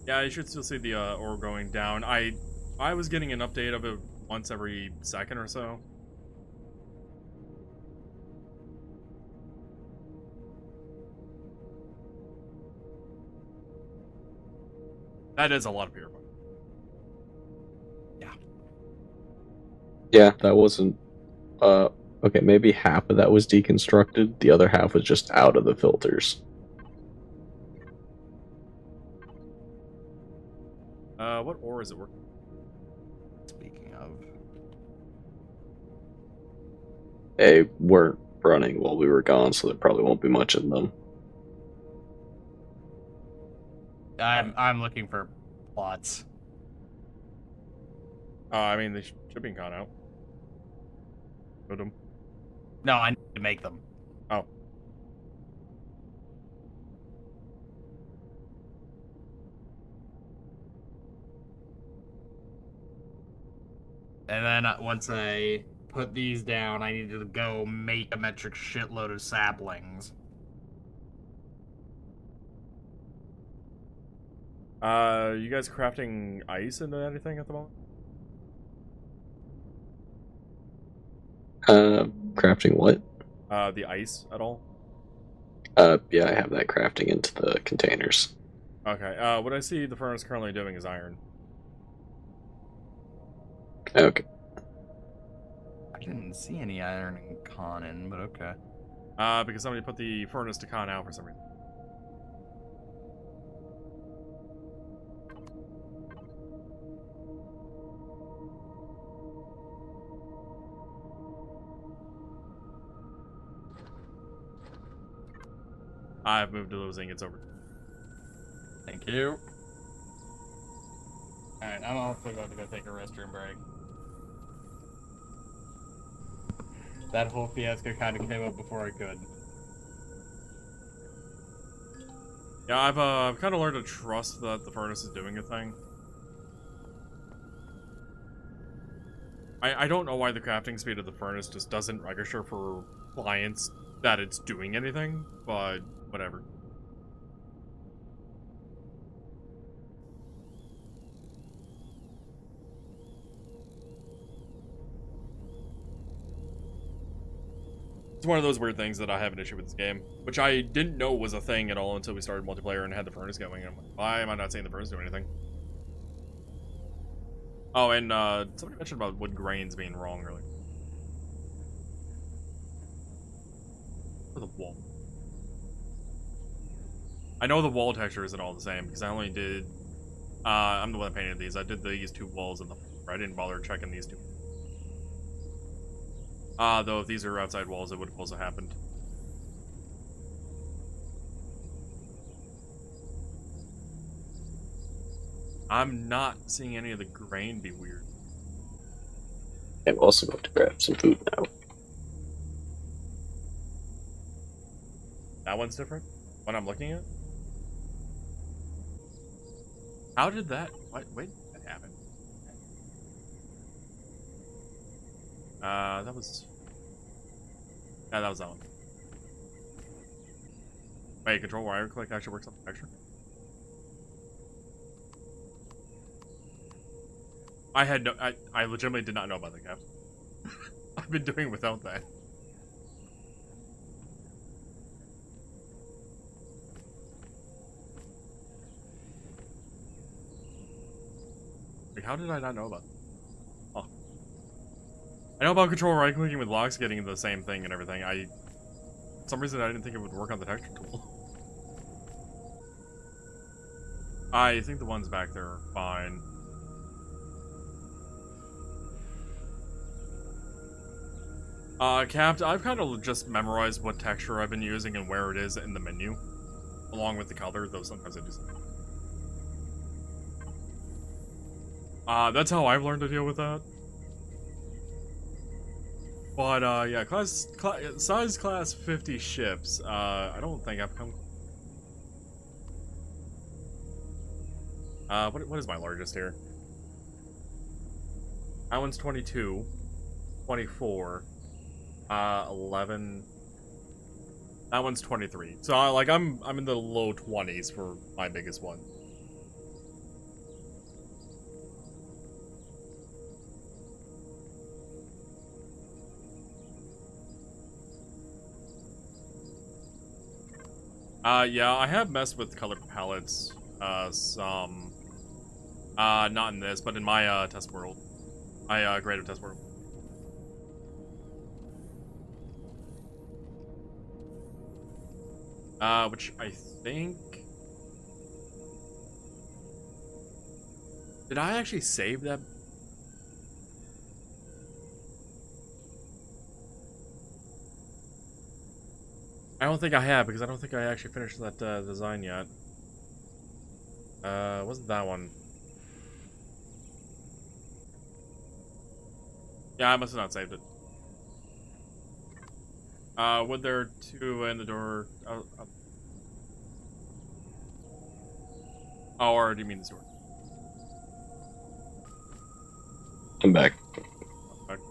Yeah, you should still see the ore going down. I was getting an update of it once every second or so. That is a lot of purified. Yeah. Yeah, that wasn't. Okay, maybe half of that was deconstructed. The other half was just out of the filters. What ore is it working? Speaking of, They weren't running while we were gone, so there probably won't be much in them. I'm looking for plots. I mean, the shipping con out. Put them. No, I need to make them. Oh. And then once I put these down, I need to go make a metric shitload of saplings. You guys crafting ice into anything at the moment? Crafting what? The ice at all? Yeah, I have that crafting into the containers. Okay, what I see the furnace currently doing is iron. Okay. I didn't see any iron in Conan, but okay. Because somebody put the furnace to con out for some reason. I've moved those ingots over. Thank you. Alright, I'm also going to go take a restroom break. That whole fiasco kind of came up before I could. Yeah, I've kind of learned to trust that the furnace is doing a thing. I don't know why the crafting speed of the furnace just doesn't register for clients that it's doing anything, but whatever. It's one of those weird things that I have an issue with this game, which I didn't know was a thing at all until we started multiplayer and had the furnace going. And I'm like, why am I not seeing the furnace do anything? Oh, and somebody mentioned about wood grains being wrong earlier. For the wall. I know the wall texture isn't all the same because I only did. I'm the one that painted these. I did these two walls in the floor. I didn't bother checking these two. Though if these are outside walls, it would have also happened. I'm not seeing any of the grain be weird. I'm also going to grab some food now. That one's different? What I'm looking at? How did that... What? Wait, that happened. That was... Yeah, that was that one. Wait, control wire click actually works on the texture? I had no... I legitimately did not know about that, Cap. I've been doing without that. Like, how did I not know about that? Oh. I know about control right clicking with locks getting the same thing and everything. For some reason I didn't think it would work on the texture tool. I think the ones back there are fine. Capped, I've kind of just memorized what texture I've been using and where it is in the menu. Along with the color, though sometimes I do something. That's how I've learned to deal with that. But, yeah, size class 50 ships, I don't think I've come... what is my largest here? That one's 22, 24, 11... That one's 23. So, like, I'm in the low 20s for my biggest one. Yeah, I have messed with color palettes, some, not in this, but in my, test world. My, creative test world. Which I think... Did I actually save that? I don't think I have, because I don't think I actually finished that, design yet. Wasn't that one? Yeah, I must have not saved it. Would there two in the door? Oh, or do you mean this door? I'm back. Okay.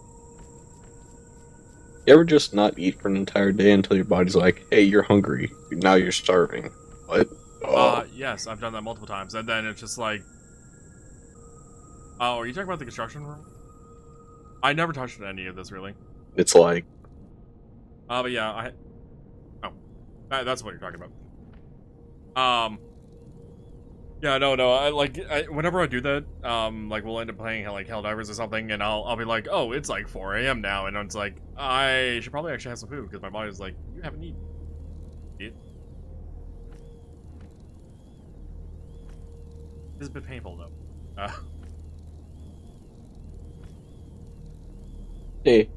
You ever just not eat for an entire day until your body's like, hey, you're hungry. Now you're starving. What? Oh. Yes, I've done that multiple times, and then it's just like... Oh, are you talking about the construction room? I never touched any of this, really. It's like... But yeah, Oh. That's what you're talking about. Yeah, no, whenever I do that, like, we'll end up playing, like, Helldivers or something, and I'll be like, oh, it's, like, 4 a.m. now, and it's like, I should probably actually have some food, because my body's like, you haven't eaten. It is a bit painful, though. Hey.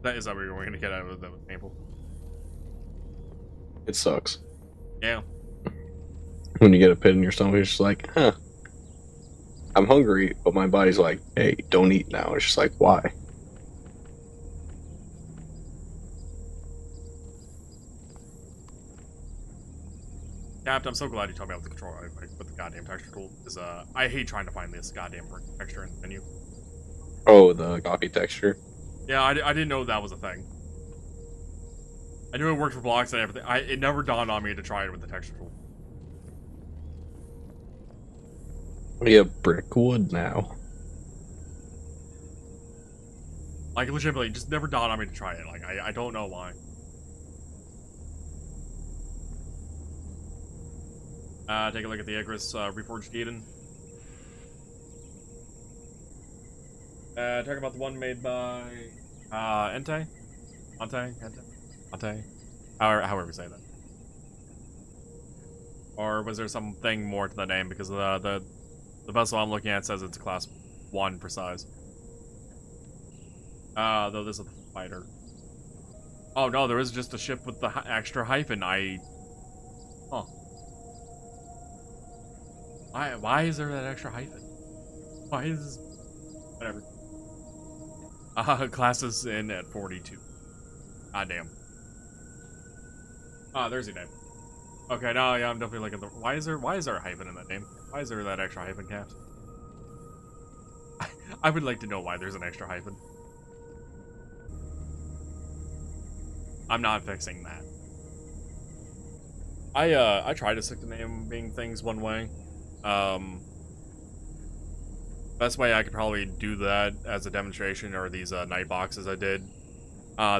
That is how we're going to get out of that with painful. It sucks. Yeah. When you get a pit in your stomach, it's just like, huh. I'm hungry, but my body's like, hey, don't eat now. It's just like, why? Captain, I'm so glad you told me about the controller, like, with the goddamn texture tool, because, I hate trying to find this goddamn texture in the menu. Oh, the coffee texture? Yeah, I didn't know that was a thing. I knew it worked for blocks and everything. It never dawned on me to try it with the texture tool. We have brick wood now. Like, legitimately, just never dawned on me to try it. Like, I don't know why. Take a look at the Icarus, Reforged Eden. Talk about the one made by, Ente? Ente? However you say that. Or was there something more to the name? Because the vessel I'm looking at says it's a class 1 for size. Though this is the fighter. Oh no, there is just a ship with the extra hyphen. Huh. Why is there that extra hyphen? Why is... Whatever. Classes in at 42. Ah, damn. Ah, there's your name. Okay, now yeah, I'm definitely looking at the... Why is there a hyphen in that name? Why is there that extra hyphen, Cat? I would like to know why there's an extra hyphen. I'm not fixing that. I try to stick to naming things one way. Best way I could probably do that as a demonstration are these night boxes I did.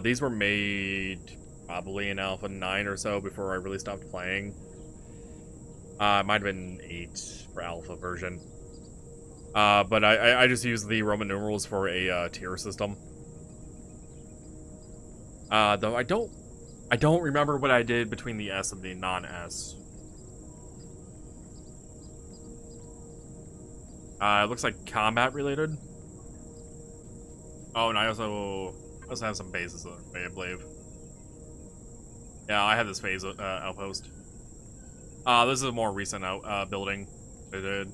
These were made probably in Alpha 9 or so before I really stopped playing. It might have been 8 for Alpha version. But I just used the Roman numerals for a tier system. Though I don't remember what I did between the S and the non-S. It looks like combat related. Oh, and I also have some bases I believe. Yeah, I have this phase outpost. This is a more recent building they did.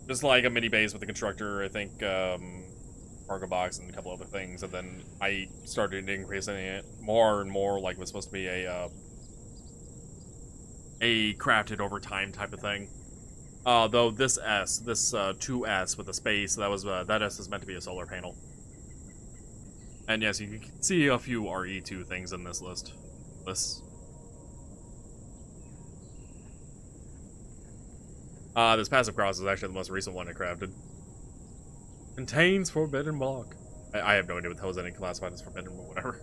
Just like a mini base with a constructor, I think, cargo box and a couple other things, and then I started increasing it more and more, like it was supposed to be a crafted over time type of thing. Though this 2S with a space, that S is meant to be a solar panel. And yes, you can see a few RE2 things in this list. This passive cross is actually the most recent one I crafted. Contains forbidden block. I have no idea what the hell is any classified as forbidden, but whatever.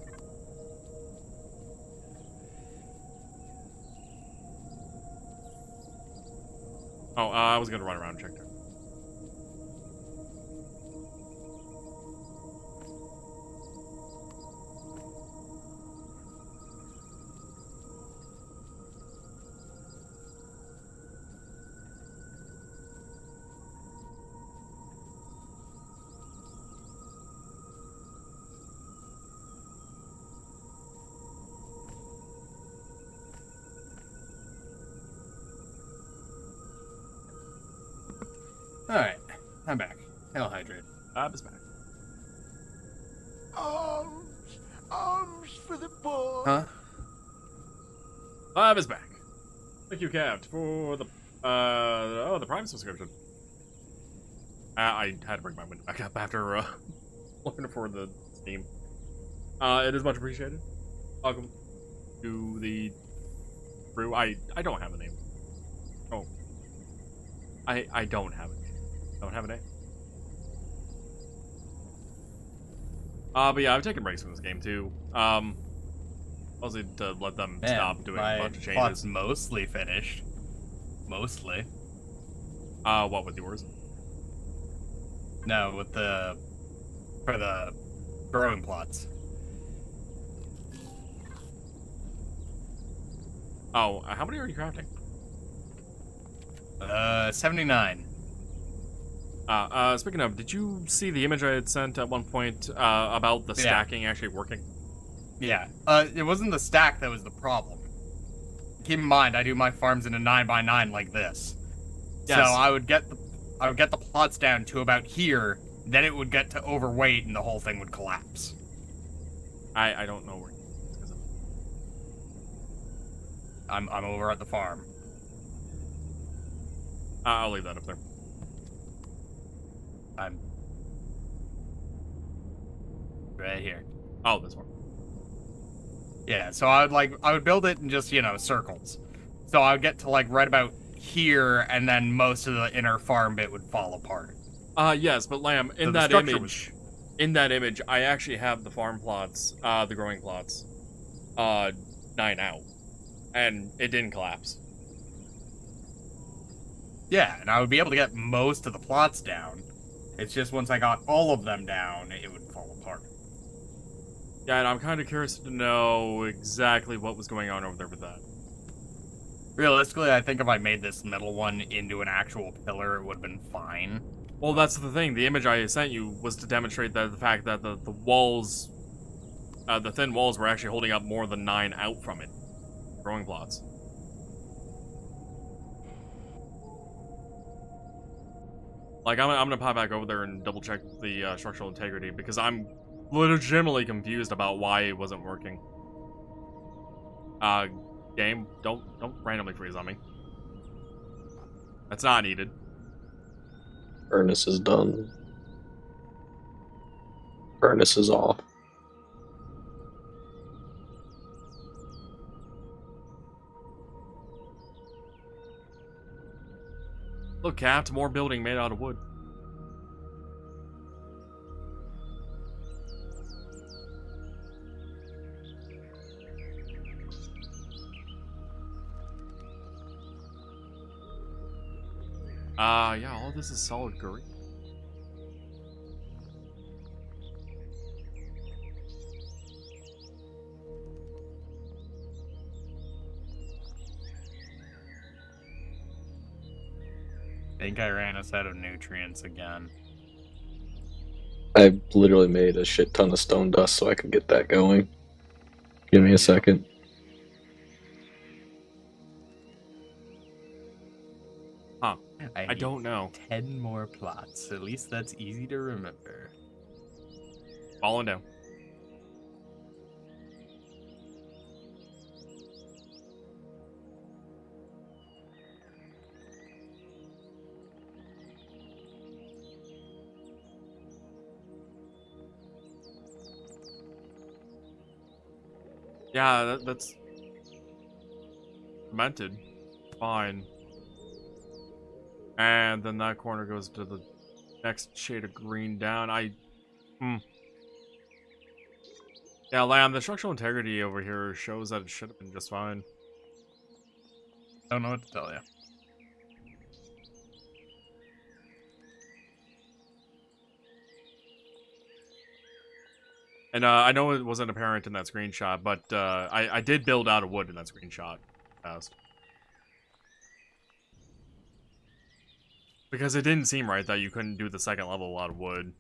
Oh, I was gonna run around and check that. Alright, I'm back. Hell hydrate. It's back. Arms for the boy. Huh? Is back. Thank you, Capt, for the the Prime subscription. I had to bring my window back up after looking for the Steam. It is much appreciated. Welcome to the brew. I don't have a name. Oh, I don't have a name. Don't have a name. But yeah, I've taken breaks from this game too. Mostly to let them stop doing a bunch of changes. Plot's mostly finished. Mostly. What with yours? No, with for the growing plots. Oh, how many are you crafting? 79. Speaking of, did you see the image I had sent at one point about the stacking actually working? Yeah. It wasn't the stack that was the problem. Keep in mind, I do my farms in a 9x9 like this. Yes. So I would get the plots down to about here, then it would get to overweight and the whole thing would collapse. I don't know where. I'm over at the farm. I'll leave that up there. I'm right here. Oh, this one. Yeah, so I would build it in just, circles. So I would get to right about here, and then most of the inner farm bit would fall apart. Yes, but Lamb, in So that image, I actually have the farm plots, the growing plots, 9 out, and it didn't collapse. Yeah, and I would be able to get most of the plots down. It's just once I got all of them down, it would fall apart. Yeah, and I'm kind of curious to know exactly what was going on over there with that. Realistically, I think if I made this middle one into an actual pillar, it would have been fine. Well, that's the thing. The image I sent you was to demonstrate that the fact that the walls, the thin walls were actually holding up more than 9 out from it. Growing plots. Like, I'm gonna pop back over there and double check the structural integrity because I'm legitimately confused about why it wasn't working. Game, don't randomly freeze on me. That's not needed. Furnace is done. Furnace is off. Look, Capt, more building made out of wood. Yeah, all this is solid green. I think I ran us out of nutrients again. I literally made a shit ton of stone dust so I could get that going. Give me a second. Huh. I don't know. 10 more plots. At least that's easy to remember. Falling down. Yeah, that's cemented. Fine. And then that corner goes to the next shade of green down. Yeah, Lamb, the structural integrity over here shows that it should have been just fine. Don't know what to tell you. And I know it wasn't apparent in that screenshot, but I did build out of wood in that screenshot. Because it didn't seem right that you couldn't do the second level out of wood.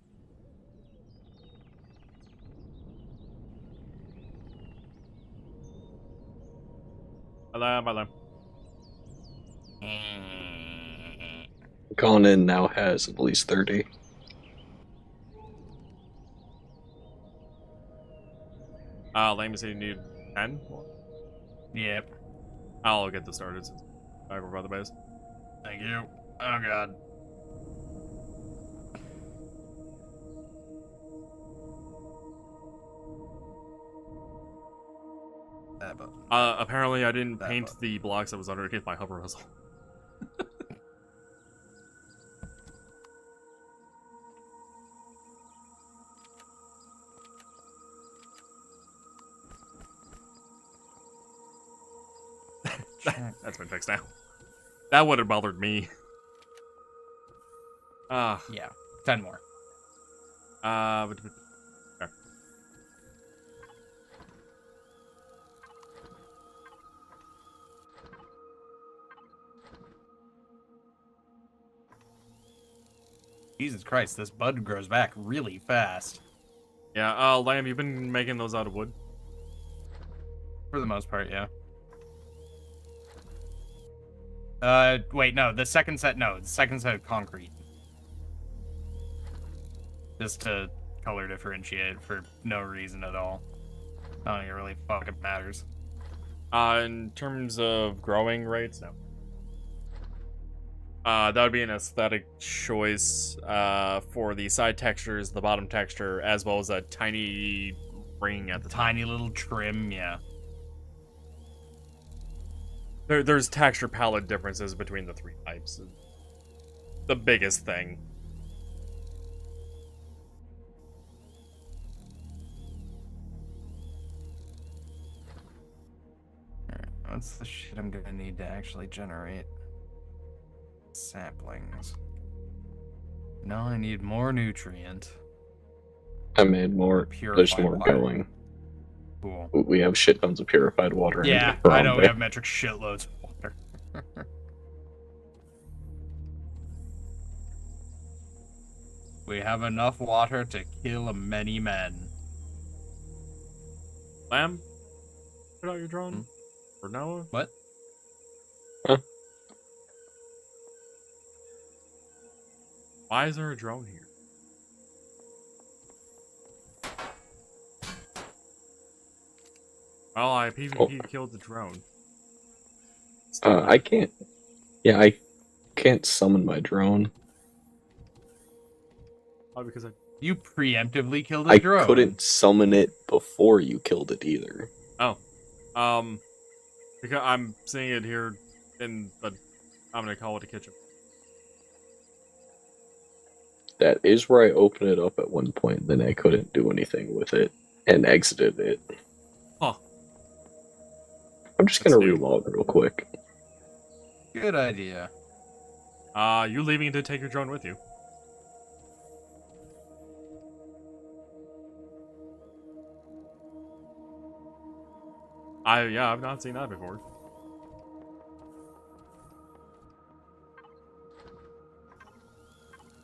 Hello. Gone In now has at least 30. Lame said you need 10? Yep. I'll get this started since I go by the base. Thank you. Oh god. That button. Apparently I didn't That paint button. the blocks that was underneath my hover muzzle. That's been fixed now. That would have bothered me. Yeah. 10 more. There. Jesus Christ, this bud grows back really fast. Yeah, Lamb, you've been making those out of wood? For the most part, yeah. Wait, no, the second set of concrete. Just to color differentiate for no reason at all. I don't think it really fucking matters. In terms of growing rates, no. That would be an aesthetic choice for the side textures, the bottom texture, as well as a tiny ring at the top. Tiny little trim, yeah. There's texture palette differences between the three types. The biggest thing. What's the shit I'm gonna need to actually generate? Saplings. Now I need more nutrient. I made more. There's Purified more water. going. Cool. We have shit tons of purified water. in Yeah, the I know we Harambe. have metric shitloads of water. We have enough water to kill many men. Lamb? Put out your drone? For Noah? What? Huh? Why is there a drone here? Well, I PvP killed the drone. I can't. Yeah, I can't summon my drone. Oh, because You preemptively killed a I drone. couldn't summon it before you killed it either. because I'm seeing it here in the, I'm gonna call it a kitchen. That is where I opened it up at one point, then I couldn't do anything with it and exited it. Huh. I'm just gonna That's new. relog real quick. Good idea. You leaving to take your drone with you? I've not seen that before.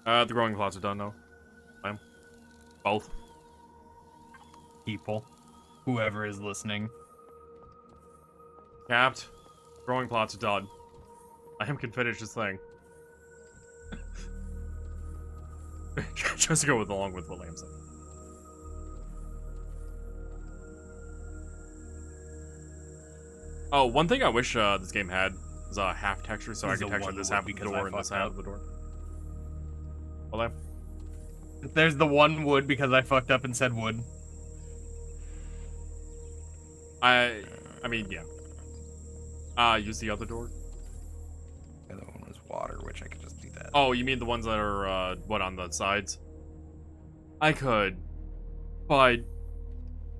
The growing plots are done though. Both. People. Whoever is listening. Capped. Growing plots are done. I can finish this thing. Just to go along with what Lamb said. Oh, one thing I wish this game had was a half texture, so I This could is the texture one this wood half of the because door I and this fucked half up. of the door. Well, Lamb? There's the one wood because I fucked up and said wood. I mean, yeah. Use the other door. The other one was water, which I could just do that. Oh, you mean the ones that are, what, on the sides? I could. But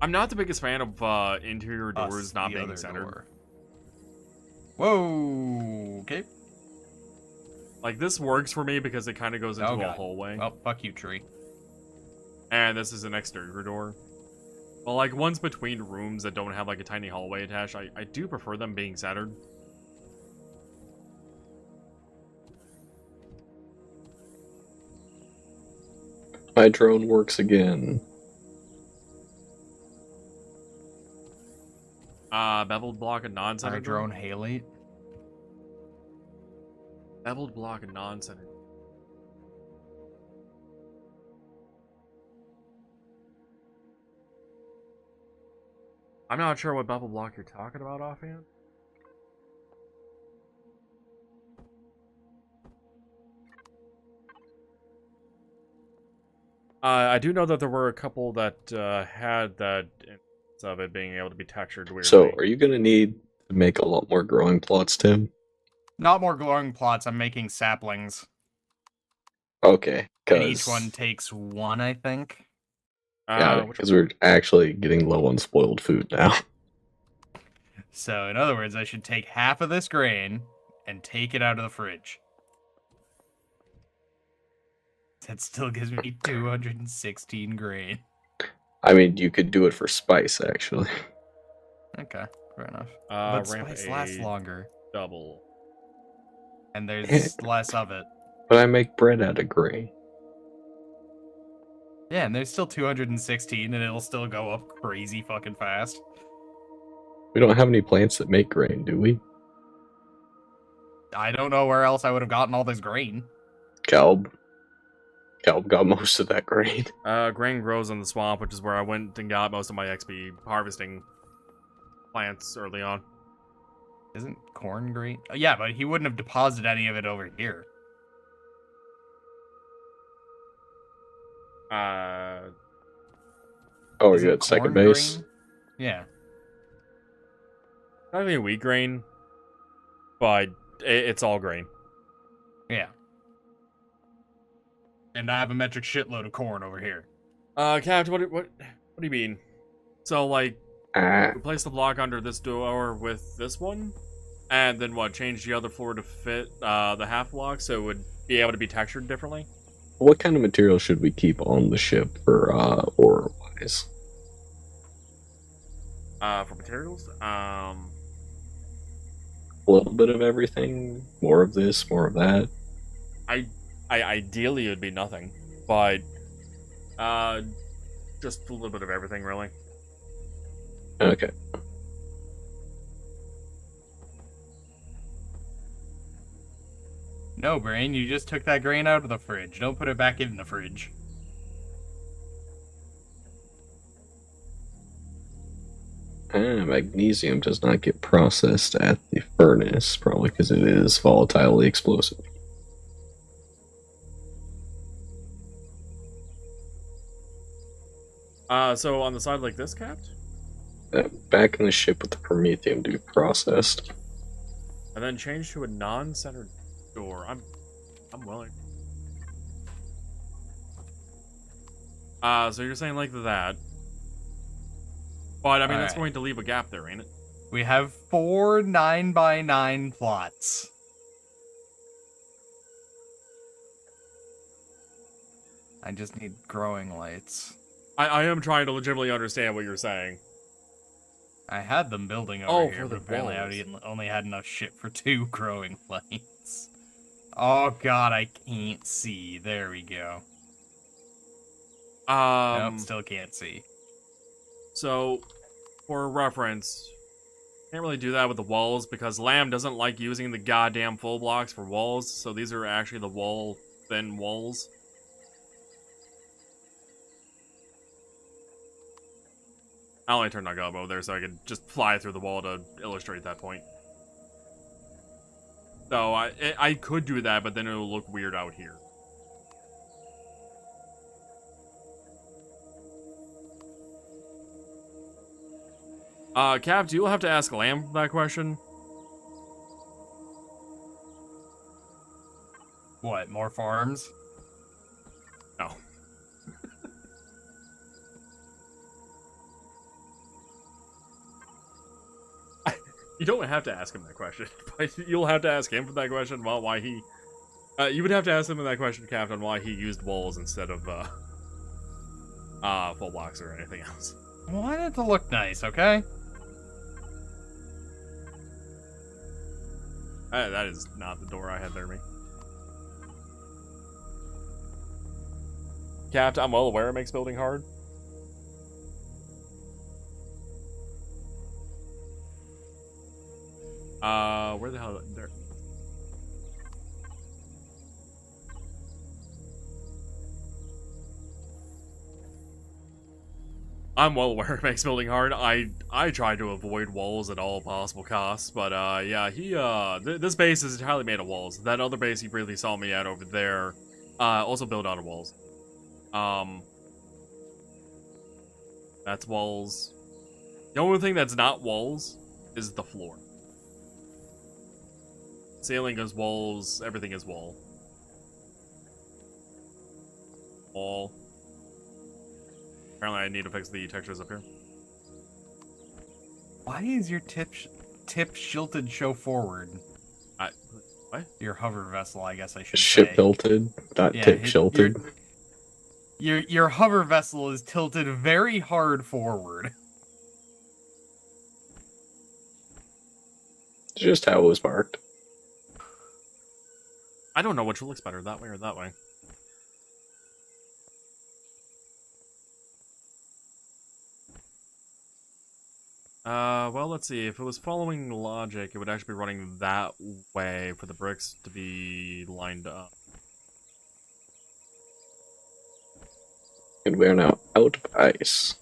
I'm not the biggest fan of, interior doors Us, not the being other centered. door. Whoa. Okay. Like, this works for me because it kind of goes into Oh, a God. hallway. Well, fuck you, tree. And this is an exterior door. Well, like, ones between rooms that don't have, like, a tiny hallway attached, I do prefer them being centered. My drone works again. Beveled block and non-centered Our drone Haley. Beveled block and non-centered. I'm not sure what beveled block you're talking about offhand. I do know that there were a couple that had that instance of it being able to be textured weirdly. So, are you gonna need to make a lot more growing plots, Tim? Not more glowing plots. I'm making saplings. Okay, And because each one takes one, I think. because we're actually getting low on spoiled food now. So, in other words, I should take half of this grain and take it out of the fridge. That still gives me 216 grain. I mean, you could do it for spice, actually. Okay, fair enough. But ramp spice lasts a longer, double. and there's less of it. But I make bread out of grain. Yeah, and there's still 216, and it'll still go up crazy fucking fast. We don't have any plants that make grain, do we? I don't know where else I would have gotten all this grain. Calb got most of that grain. Grain grows in the swamp, which is where I went and got most of my XP harvesting plants early on. Isn't corn grain? Oh, yeah, but he wouldn't have deposited any of it over here. Oh, are Is you it at second corn base? grain? Yeah. Not really wheat grain, but it's all grain. Yeah. And I have a metric shitload of corn over here. Captain, what do you mean? So, like, Ah, replace the block under this door with this one, and then what? Change the other floor to fit the half block so it would be able to be textured differently. what kind of material should we keep on the ship for ore-wise? For materials, A little bit of everything, more of this, more of that. I ideally it would be nothing, but just a little bit of everything, really. Okay. No, Brain, you just took that grain out of the fridge. Don't put it back in the fridge. Magnesium does not get processed at the furnace, probably because it is volatilely explosive. So on the side like this, Capt, Back in the ship with the promethium to be processed. and then change to a non-centered door. I'm willing. So you're saying like that. But, I mean, that's Alright. going to leave a gap there, ain't it? We have 4 9x9 plots. I just need growing lights. I am trying to legitimately understand what you're saying. I had them building over Oh, here, for but the apparently walls. I only had enough shit for 2 growing lights. Oh god, I can't see. There we go. Nope, still can't see. So, for reference, can't really do that with the walls because Lamb doesn't like using the goddamn full blocks for walls, so these are actually the wall-thin walls. I only turned my gobbo there so I could just fly through the wall to illustrate that point. So, I could do that, but then it will look weird out here. Cap, you'll have to ask Lamb that question. What, more farms? No. You don't have to ask him that question, but you'll have to ask him for that question about why he... you would have to ask him that question, Captain, why he used walls instead of, full blocks or anything else. I want it to look nice, okay? That is not the door I had there, me. Capt, I'm well aware it makes building hard. Where the hell? There. I'm well aware it makes building hard. I try to avoid walls at all possible costs, but yeah, this base is entirely made of walls. That other base you briefly saw me at over there, also built out of walls. That's walls. The only thing that's not walls is the floor. Ceiling is walls, everything is wall. Wall. Apparently I need to fix the textures up here. Why is your tip shilted show forward? What? Your hover vessel, I guess I should Ship say. tilted, not tip shilted. Your hover vessel is tilted very hard forward. It's just how it was marked. I don't know which looks better, that way or that way. Well, let's see. If it was following logic, it would actually be running that way for the bricks to be lined up. And we are now out of ice.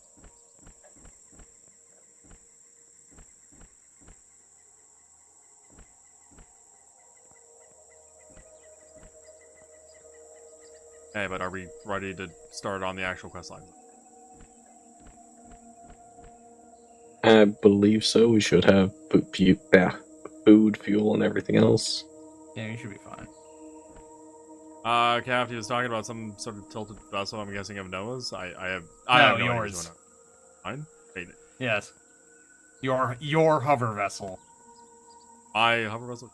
Hey, but are we ready to start on the actual quest line? I believe so. We should have food, fuel, and everything else. Yeah, you should be fine. Cav, he was talking about some sort of tilted vessel. I'm guessing of Noah's. I have no yours. idea. Mine? Wait, Yes. Your hover vessel. I hover vessel.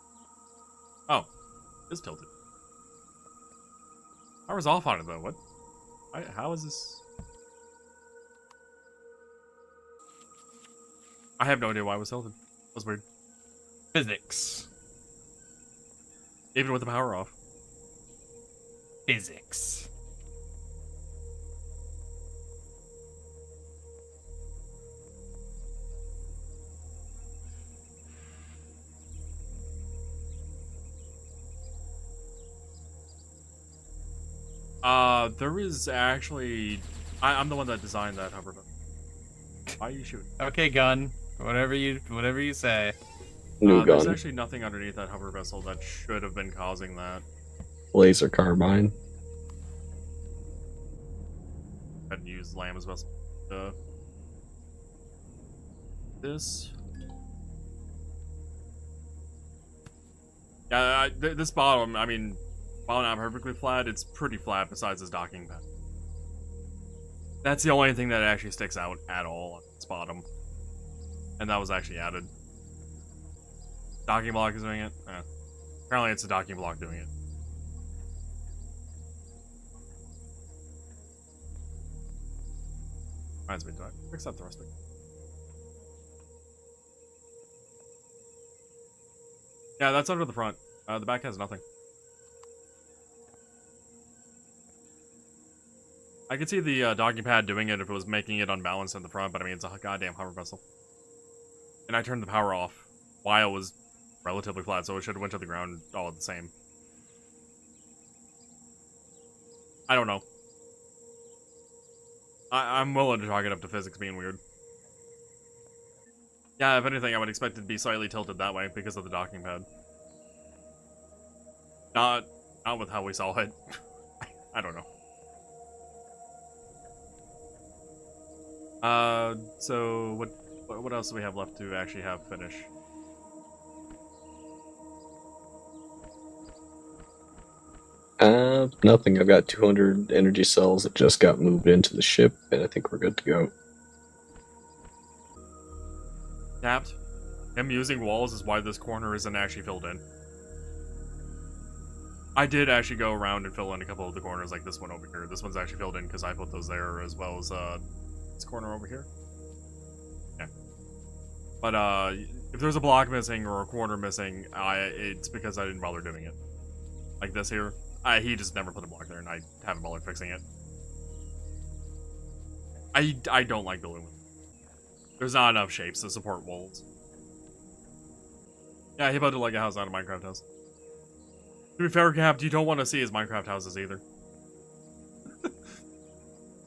Oh, it's tilted. I was off on it though. What? How is this? I have no idea why it was tilted. That was weird. Physics. Even with the power off. Physics. There is actually... I'm the one that designed that hover vessel. Why are you shooting? Okay, gun. Whatever you say. New There's gun. actually nothing underneath that hover vessel that should have been causing that. Laser carbine. I hadn't used Lamb's vessel. This. Yeah, this bottom, I mean, while not perfectly flat, it's pretty flat besides this docking pad. That's the only thing that actually sticks out at all on its bottom. And that was actually added. Docking block is doing it? Apparently it's a docking block doing it. Reminds me, do I fix that thrusting? Yeah, that's under the front. The back has nothing. I could see the docking pad doing it if it was making it unbalanced in the front, but I mean, it's a goddamn hover vessel. And I turned the power off while it was relatively flat, so it should have went to the ground all at the same. I don't know. I'm willing to chalk it up to physics being weird. Yeah, if anything, I would expect it to be slightly tilted that way because of the docking pad. Not with how we saw it. I don't know. So what else do we have left to actually have finish? Nothing. I've got 200 energy cells that just got moved into the ship, and I think we're good to go. Tapped. Him using walls is why this corner isn't actually filled in. I did actually go around and fill in a couple of the corners, like this one over here. This one's actually filled in because I put those there, as well as this corner over here. But if there's a block missing or a corner missing, it's because I didn't bother doing it. Like this here. He just never put a block there, and I haven't bothered fixing it. I don't like building with. There's not enough shapes to support walls. Yeah, he built like a house, not a Minecraft house. To be fair, Cap, you don't want to see his Minecraft houses either.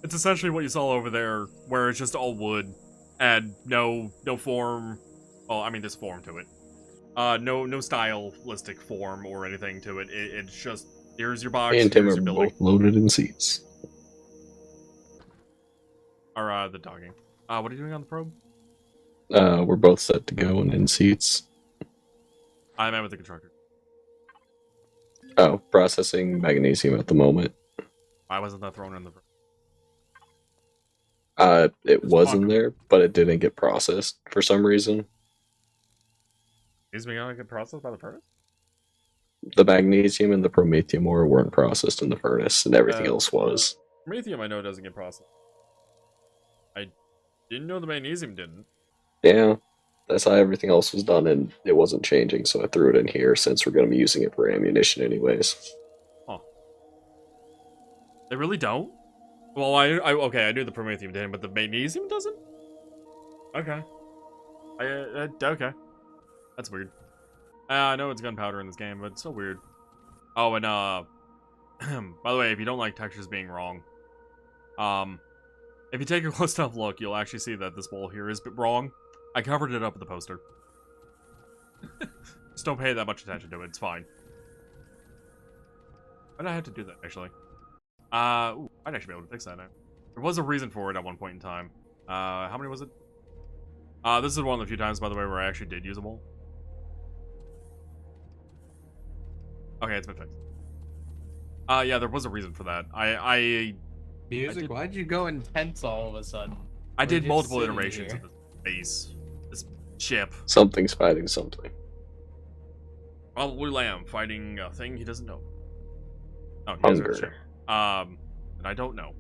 It's essentially what you saw over there, where it's just all wood and no form. Well, I mean, there's form to it. No stylistic form or anything to it. It's just here's your box, And Tim here's are your building. both loaded in seats. Or the dogging. What are you doing on the probe? We're both set to go and in seats. I met with the constructor. Oh, processing magnesium at the moment. Why wasn't that thrown in the? It was in fuck. there, but it didn't get processed for some reason. Is we gonna get processed by the furnace? The magnesium and the promethium ore weren't processed in the furnace, and everything else was. Promethium, I know, doesn't get processed. I didn't know the magnesium didn't. Yeah, that's how everything else was done, and it wasn't changing, so I threw it in here since we're going to be using it for ammunition anyways. Huh. They really don't? Well, okay, I knew the promethium didn't, but the magnesium doesn't? Okay. Okay. That's weird. I know it's gunpowder in this game, but it's still weird. Oh, and, by the way, if you don't like textures being wrong, if you take a close enough look, you'll actually see that this wall here is wrong. I covered it up with the poster. Just don't pay that much attention to it, it's fine. Why did I have to do that, actually? Ooh, I'd actually be able to fix that now. There was a reason for it at one point in time. How many was it? This is one of the few times, by the way, where I actually did use a wall. Okay, it's been fixed. Yeah, there was a reason for that. Music, why'd you go intense all of a sudden? I did just multiple sitting iterations here. of this base. This ship. Something's fighting something. Probably Lamb fighting a thing he doesn't know. Oh, he has a Hunger. ship. And I don't know.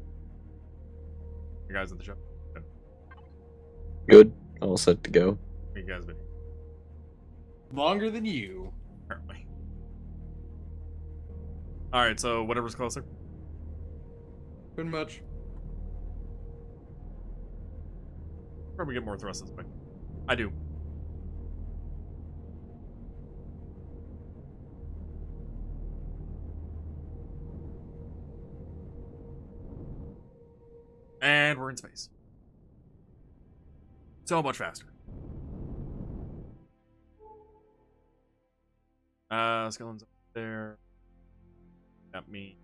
You guys at the ship? Good. Good. All set to go. You guys been Longer than you. apparently. Alright, so whatever's closer. Pretty much. Probably get more thrust this way. I do. And we're in space. So much faster. Skeleton's up there. Got me.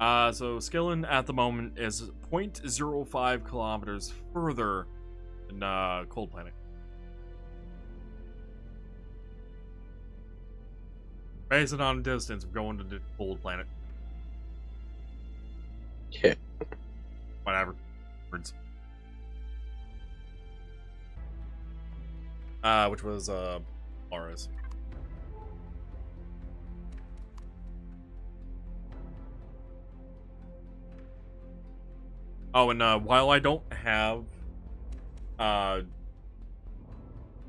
So Skillen at the moment is 0.05 kilometers further than Cold Planet. Based on distance of going to the Cold Planet. Yeah. Whatever. Words. Which was Laura's. Oh, and while I don't have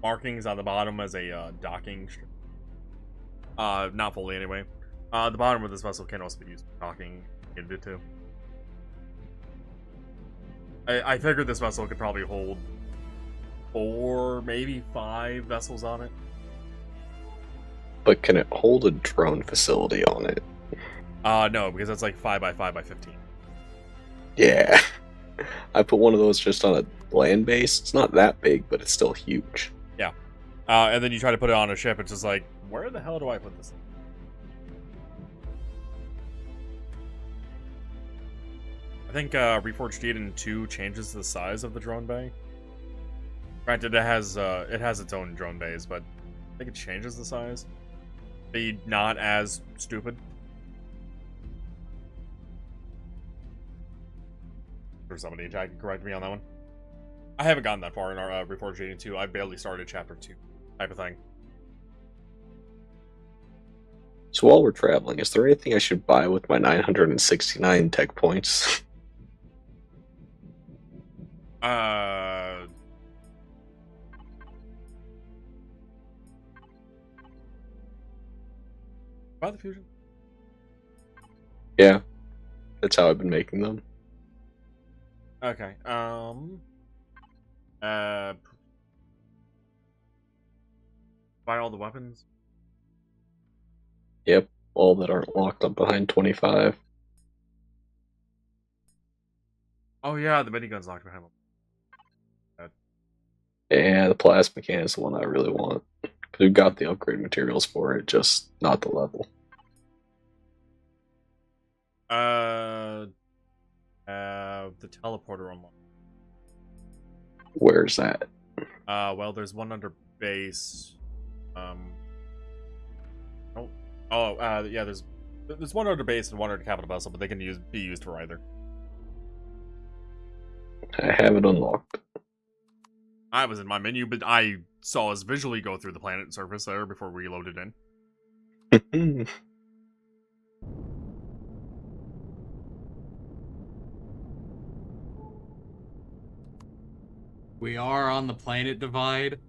markings on the bottom as a docking strip, not fully anyway, the bottom of this vessel can also be used for docking if you needed to. I figured this vessel could probably hold 4, maybe 5 vessels on it. But can it hold a drone facility on it? No, because that's like 5 by 5 by 15. Yeah. I put one of those just on a land base. It's not that big, but it's still huge. Yeah. And then you try to put it on a ship, it's just like, where the hell do I put this? I think Reforged Eden 2 changes the size of the drone bay. Granted, it has its own drone bays, but I think it changes the size. Be not as stupid. For somebody in chat can correct me on that one. I haven't gotten that far in our Reforged Eden 2. I barely started chapter 2 type of thing. So while we're traveling, is there anything I should buy with my 969 tech points? Buy the fusion. Yeah, that's how I've been making them. Okay. Buy all the weapons. Yep, all that aren't locked up behind 25. Oh yeah, the minigun's locked behind them. Yeah, the plasma can is the one I really want. Because we've got the upgrade materials for it, just not the level. The teleporter unlocked. Where's that? Well, there's one under base. Yeah, there's one under base and one under capital vessel, but they can be used for either. I have it unlocked. I was in my menu, but I saw us visually go through the planet surface there before we loaded in. We are on the planet divide.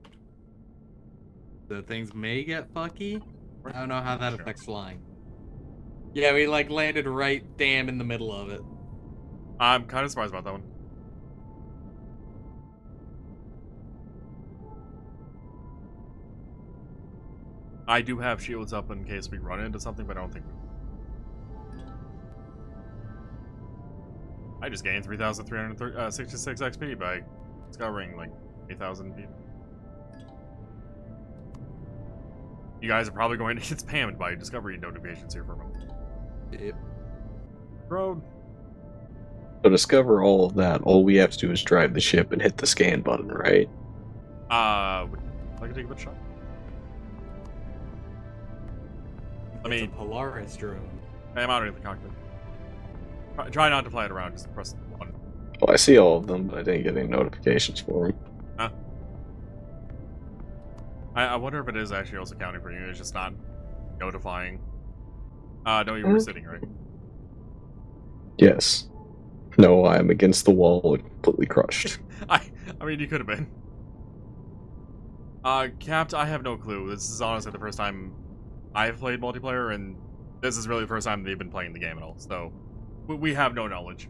So things may get fucky. I don't know how that affects flying. Yeah, we like landed right damn in the middle of it. I'm kind of surprised about that one. I do have shields up in case we run into something, but I don't think we will. I just gained 3,366 XP by discovering like 8,000 people. You guys are probably going to get spammed by discovery notifications here for a moment. Yep. Road. To discover all of that, all we have to do is drive the ship and hit the scan button, right? Would I could take a bit shot. It's a Polaris drone. I'm out of the cockpit. Try not to fly it around, just press 1. Well, I see all of them, but I didn't get any notifications for them. Huh? I wonder if it is actually also counting for you. It's just not notifying. No, you were sitting, right? Yes. No, I'm against the wall and completely crushed. I mean, you could have been. Capt, I have no clue. This is honestly the first time I've played multiplayer, and this is really the first time they've been playing the game at all, so we have no knowledge.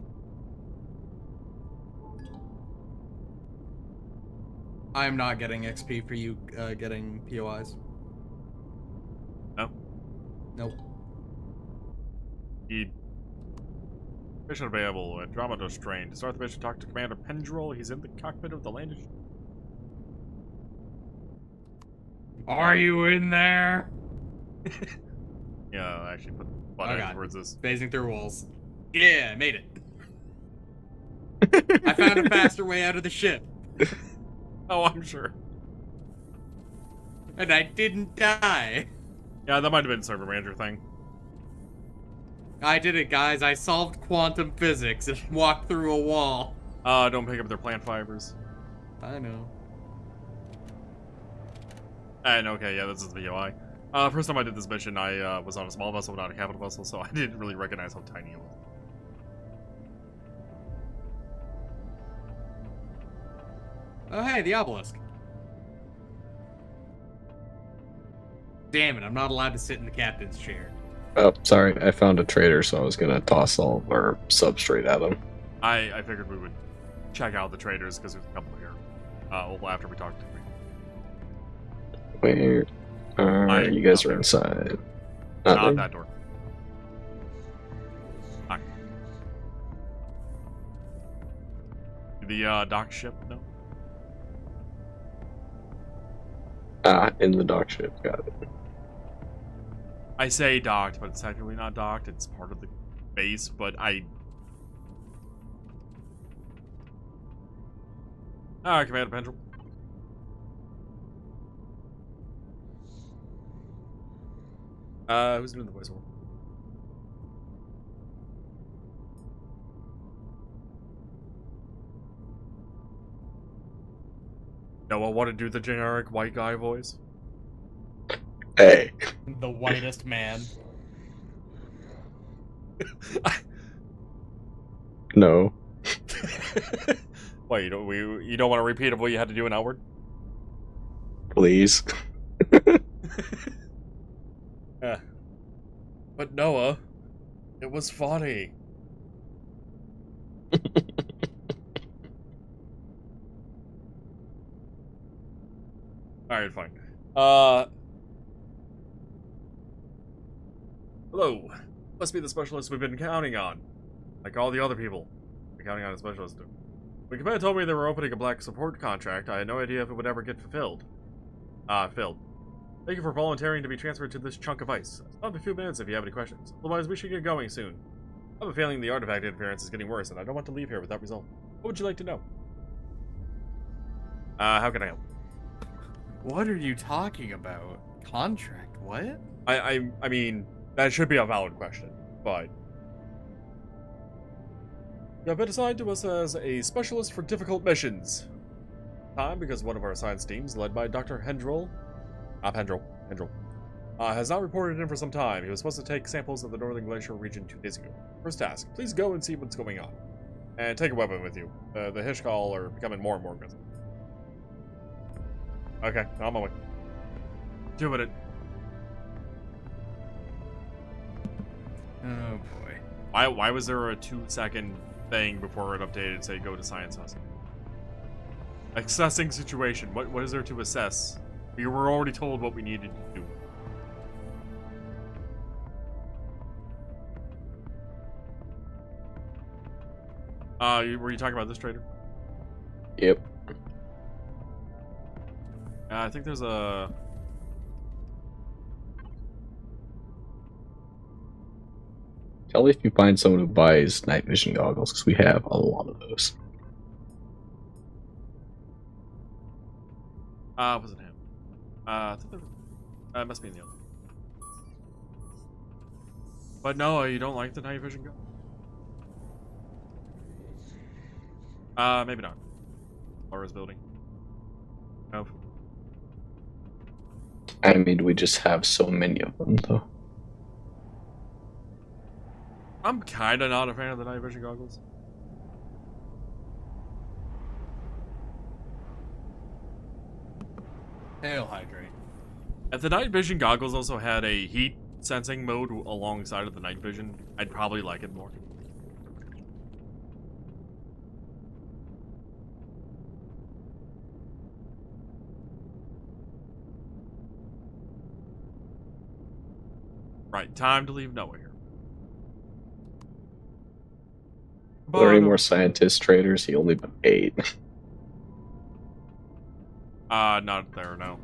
I'm not getting XP for you getting POIs. No? Nope. Mission available. Andromeda strain. To start the mission, talk to Commander Pendrell. He's in the cockpit of the landing. Are you in there? Yeah, I actually put the button towards this. Phasing through walls. Yeah, I made it. I found a faster way out of the ship. Oh, I'm sure. And I didn't die. Yeah, that might have been a server manager thing. I did it, guys. I solved quantum physics and walked through a wall. Don't pick up their plant fibers. I know. And okay, yeah, this is the VOI. First time I did this mission, I was on a small vessel, not a capital vessel, so I didn't really recognize how tiny it was. Oh, hey, the obelisk. Damn it, I'm not allowed to sit in the captain's chair. Oh, sorry, I found a trader, so I was gonna toss all of our substrate at him. I figured we would check out the traders, because there's a couple here. After we talked to them. Where are you guys are inside? Not that door. Hi. The dock ship, no? In the dock ship, got it. I say docked, but it's technically not docked. It's part of the base, but Alright, Commander Pendrell. Who's doing the voiceover? No one want to do the generic white guy voice? Hey. The whitest man. No. Wait, you don't want a repeat of what you had to do in Outward? Please. Yeah. But Noah, it was funny. Alright, fine. Hello. Must be the specialist we've been counting on. Like all the other people. We're counting on a specialist. When Commander told me they were opening a black support contract, I had no idea if it would ever get filled. Thank you for volunteering to be transferred to this chunk of ice. I'll have a few minutes if you have any questions. Otherwise, we should get going soon. I have a feeling the artifact interference is getting worse, and I don't want to leave here without result. What would you like to know? How can I help? What are you talking about? Contract? What? I mean, that should be a valid question, but... You have been assigned to us as a specialist for difficult missions. Time because one of our science teams, led by Dr. Hendril, has not reported in for some time. He was supposed to take samples of the Northern Glacier region 2 days ago. First task, please go and see what's going on. And take a weapon with you. The Hishkal are becoming more and more aggressive. Okay, on my way. Doing it. Oh boy. Why was there a 2-second thing before it updated and say go to science house? Assessing situation. What is there to assess? We were already told what we needed to do. Were you talking about this trader? Yep. I think there's a... Tell me if you find someone who buys night vision goggles, because we have a lot of those. Wasn't him. I think it must be in the other. But no, you don't like the night vision goggles? Maybe not. Laura's building. No. I mean, we just have so many of them, though. I'm kinda not a fan of the night vision goggles. Hail hydrate. If the night vision goggles also had a heat sensing mode alongside of the night vision, I'd probably like it more. Right, time to leave Noah here. Are there any more scientist traders? He only been 8. Not there, no.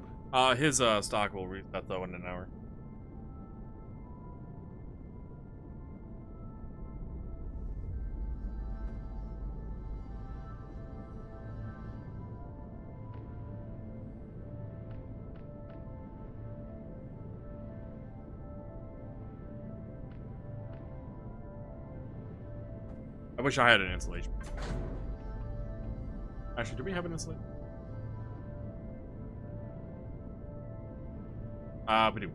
His stock will reset though in an hour. I wish I had an installation. Actually, do we have an installation? We do.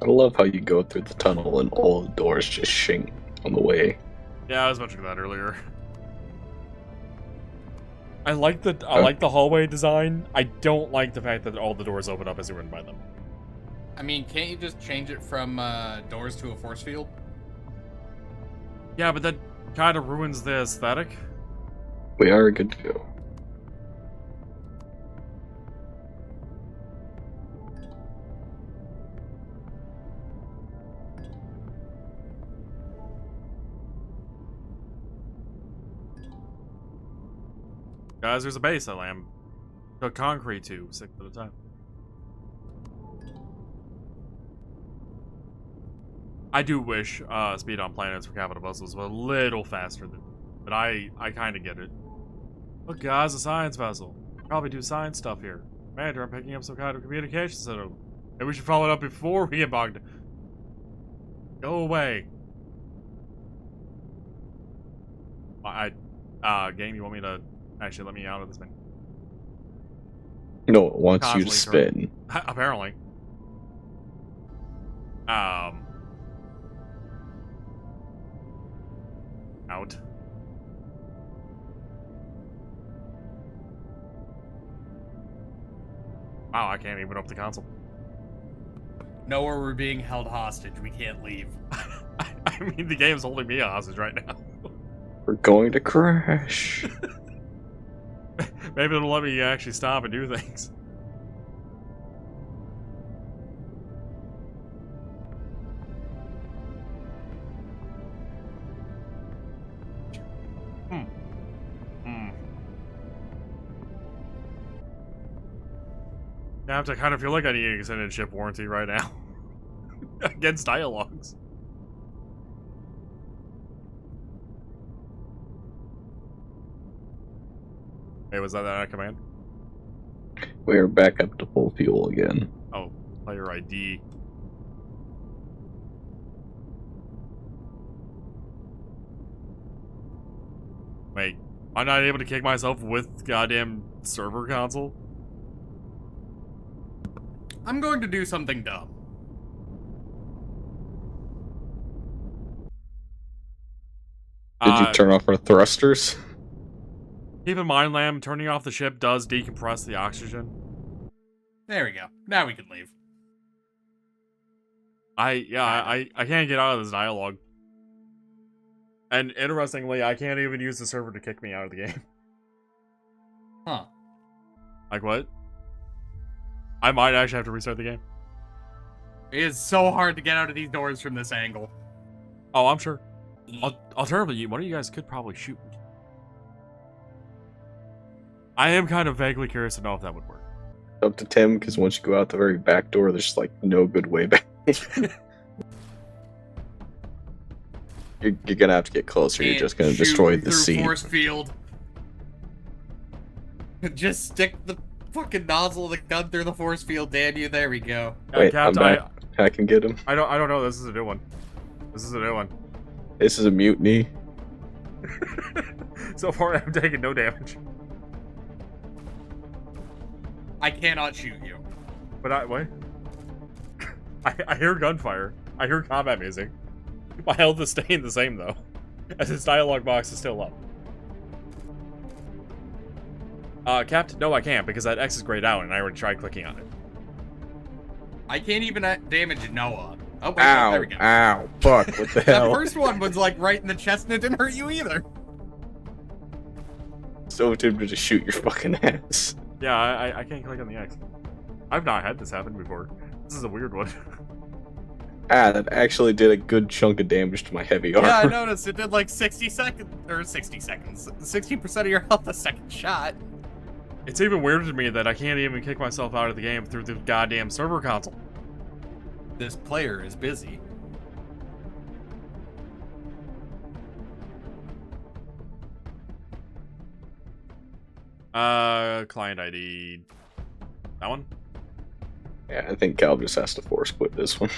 I love how you go through the tunnel and all the doors just shing on the way. Yeah, I was mentioning that earlier. I like the hallway design. I don't like the fact that all the doors open up as you run by them. I mean, can't you just change it from doors to a force field? Yeah, but that kind of ruins the aesthetic. We are good to go. Guys, there's a base at Lamb. Took concrete to 6 at a time. I do wish speed on planets for capital puzzles was a little faster than, but I kind of get it. Look, guys, a science vessel. Probably do science stuff here. Commander, I'm picking up some kind of communication system. Maybe we should follow it up before we get bogged. Go away. Game, you want me to actually let me out of this thing? No, it wants you to Constantly spin. Apparently. Out. Wow, I can't even open the console. Know where we're being held hostage. We can't leave. I mean, the game's holding me hostage right now. We're going to crash. Maybe it'll let me actually stop and do things. Now I kind of feel like I need an extended ship warranty right now. Against dialogues. Hey, was that a command? We're back up to full fuel again. Oh, player ID. Wait, I'm not able to kick myself with goddamn server console? I'm going to do something dumb. Did you turn off our thrusters? Keep in mind, Lamb, turning off the ship does decompress the oxygen. There we go. Now we can leave. I can't get out of this dialogue. And interestingly, I can't even use the server to kick me out of the game. Huh. Like what? I might actually have to restart the game. It is so hard to get out of these doors from this angle. Oh, I'm sure. Alternatively, one of you guys could probably shoot me. I am kind of vaguely curious to know if that would work. Up to Tim, because once you go out the very back door, there's just like no good way back. You're gonna have to get closer. You're just gonna destroy the scene. Force field. Just stick the fucking nozzle of the gun through the force field, damn you. There we go. Wait, I'm back. I can get him. I don't know. This is a new one. This is a new one. This is a mutiny. So far, I'm taking no damage. I cannot shoot you. But what? I hear gunfire. I hear combat music. My health is staying the same though, as its dialogue box is still up. Captain, no I can't, because that X is grayed out and I already tried clicking on it. I can't even damage Noah. Oh, wait, Ow, there we go. ow, fuck, what the hell? That first one was like right in the chest and it didn't hurt you either. So tempted to shoot your fucking ass. Yeah, I can't click on the X. I've not had this happen before. This is a weird one. Ah, that actually did a good chunk of damage to my heavy armor. Yeah, I noticed. It did like 60 seconds. 60% of your health a second shot. It's even weirder to me that I can't even kick myself out of the game through the goddamn server console. This player is busy. Client ID. That one? Yeah, I think Cal just has to force quit this one.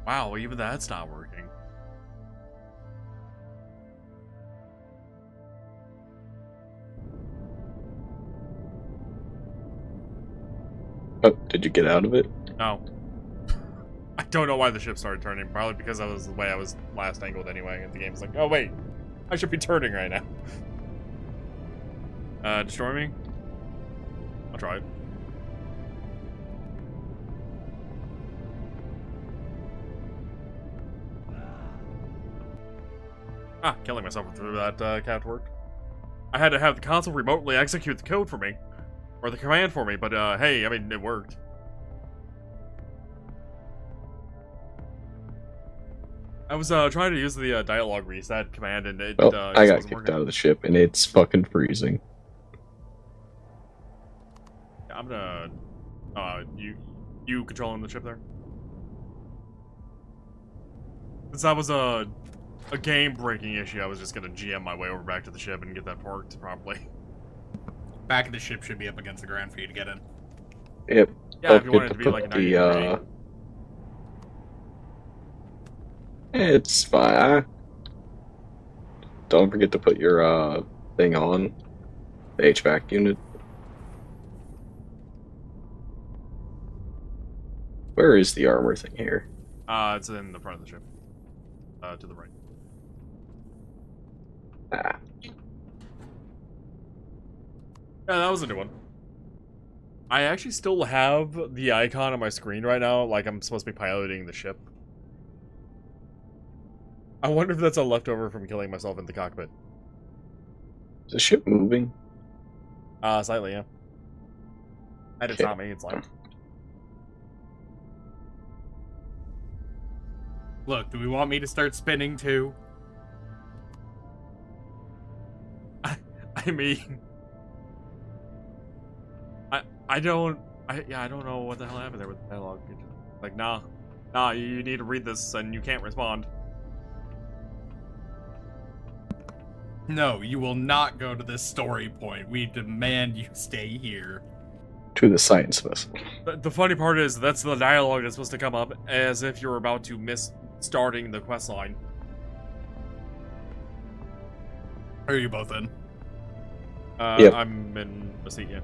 Wow, even that's not working. Oh, did you get out of it? No. I don't know why the ship started turning. Probably because that was the way I was last angled anyway. And the game's like, oh wait, I should be turning right now. Destroy me? I'll try it. Ah, killing myself through that cat worked. I had to have the console remotely execute the code for me. Or the command for me, but hey, I mean, it worked. I was trying to use the dialogue reset command and it Well, I got wasn't kicked working. out of the ship and it's fucking freezing. Yeah, I'm gonna... you controlling the ship there? Since that was a game-breaking issue, I was just gonna GM my way over back to the ship and get that worked properly. Back of the ship should be up against the ground for you to get in. Yep. Yeah, if you wanted it to be like a 90 degree. It's fine. don't forget to put your thing on the HVAC unit. Where is the armor thing here? It's in the front of the ship. To the right. Ah, Yeah, that was a new one. I actually still have the icon on my screen right now, like I'm supposed to be piloting the ship. I wonder if that's a leftover from killing myself in the cockpit. is the ship moving? Slightly, yeah. And it's Okay. not me, it's like... Look, do we want me to start spinning too? I mean... I don't know what the hell happened there with the dialogue. Like, nah, you need to read this and you can't respond. No, you will not go to this story point. We demand you stay here. To the science vessel. The funny part is, that's the dialogue that's supposed to come up as if you're about to miss starting the quest line. Are you both in? Yep. I'm in a seat, yeah.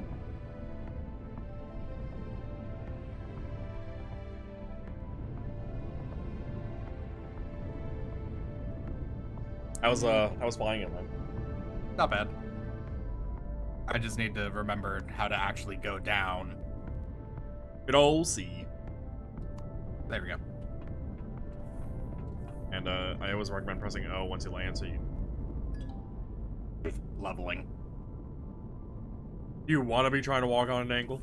I was flying it then. Not bad. I just need to remember how to actually go down. Good old C. There we go. And I always recommend pressing O once you land, so you... Leveling. You want to be trying to walk on an angle?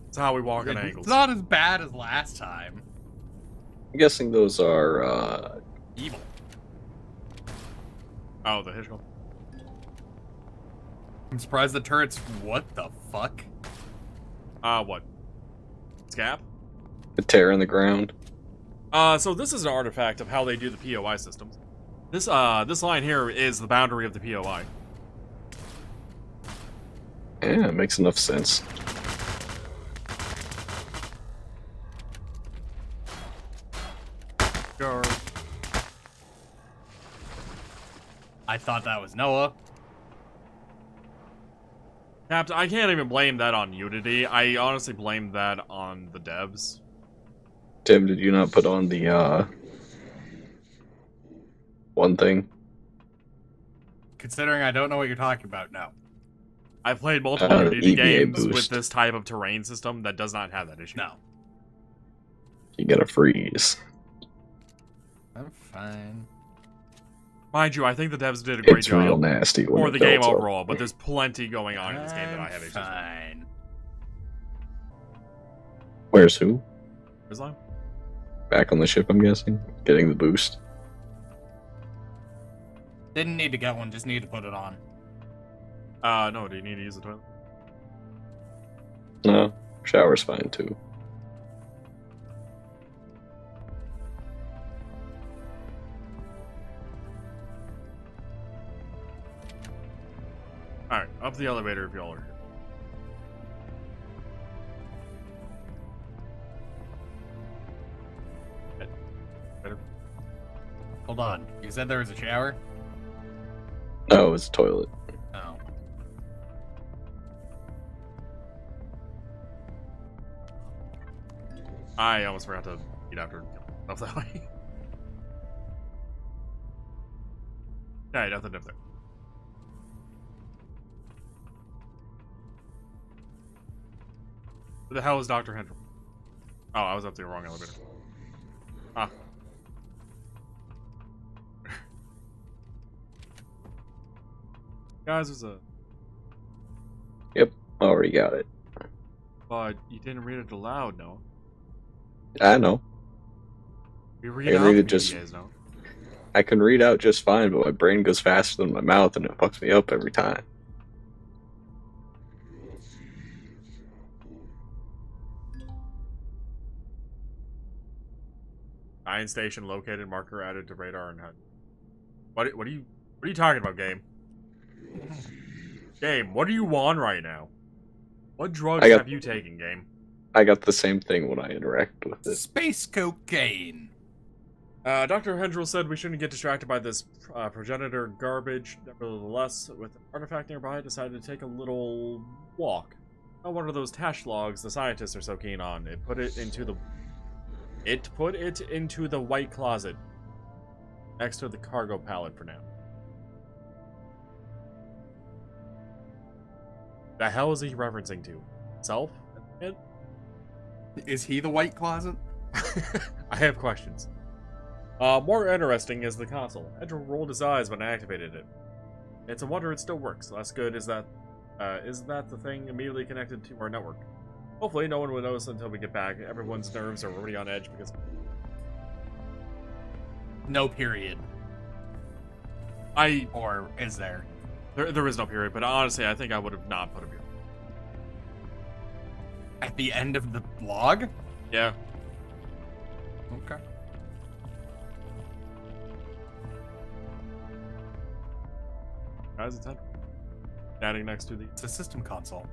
That's how we walk on It's angles. not as bad as last time. I'm guessing those are Evil. Oh, the Hitchcock. I'm surprised the turrets. What the fuck? What? Scap? a tear in the ground. So this is an artifact of how they do the POI systems. This line here is the boundary of the POI. Yeah, it makes enough sense. Sure. I thought that was Noah. Captain, I can't even blame that on Unity. I honestly blame that on the devs. Tim, did you not put on the, one thing? Considering I don't know what you're talking about now. I've played multiple Unity EVA games with boost. this type of terrain system that does not have that issue. No. You gotta freeze. I'm fine. Mind you, I think the devs did a great It's job. real nasty when For it the game builds up. overall, but there's plenty going on in this game that I have issues with. fine. Where's who? Islam? Back on the ship, I'm guessing? Getting the boost. Didn't need to get one, just need to put it on. No, do you need to use the toilet? No, shower's fine too. Alright, up the elevator if y'all are here. Better. Hold on. You said there was a shower? No, it's a toilet. Oh. I almost forgot to eat after up that way. Yeah, nothing up there. Where the hell is Dr. Hendry? Oh, I was up the wrong elevator. Ah. Guys, there's a... Yep, already got it. But you didn't read it aloud, no? I know. You read I out read the it just- guys, no? I can read out just fine, but my brain goes faster than my mouth and it fucks me up every time. Iron station located, marker added to radar and HUD. What are you talking about, game? Game, what are you on right now? What drugs have you taken, game? I got the same thing when I interact with it. Space cocaine. Dr. Hendrell said we shouldn't get distracted by this progenitor garbage. Nevertheless, with an artifact nearby, I decided to take a little walk. Not one of those Tash logs the scientists are so keen on. It put it into the white closet next to the cargo pallet for now. The hell is he referencing to? Self? Is he the white closet? I have questions. More interesting is the console. Andrew rolled his eyes when I activated it. It's a wonder it still works. Less good is that the thing immediately connected to our network. Hopefully no one will notice until we get back. Everyone's nerves are already on edge because... No period. Or is there? There is no period, but honestly, I think I would have not put a period. At the end of the blog? Yeah. Okay. Guys, it's standing next to the... It's a system console.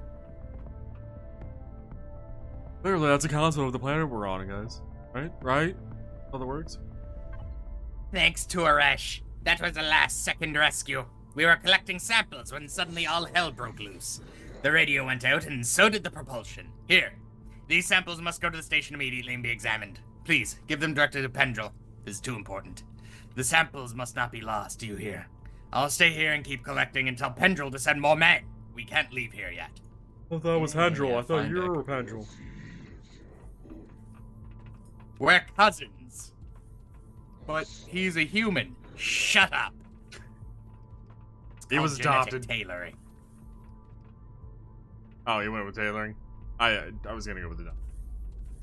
Clearly, that's a console of the planet we're on, guys. Right? Right? How that works? Thanks to Arash. That was a last-second rescue. We were collecting samples when suddenly all hell broke loose. The radio went out, and so did the propulsion. Here. These samples must go to the station immediately and be examined. Please, give them directly to Pendrell. This is too important. The samples must not be lost, do you hear? I'll stay here and keep collecting and tell Pendrell to send more men. We can't leave here yet. I thought that was Hendrell. Yeah, I thought find you it. were Hendrell. We're cousins. But he's a human. Shut up. He was Called genetic adopted. tailoring. Oh, you went with tailoring? I was gonna go with the...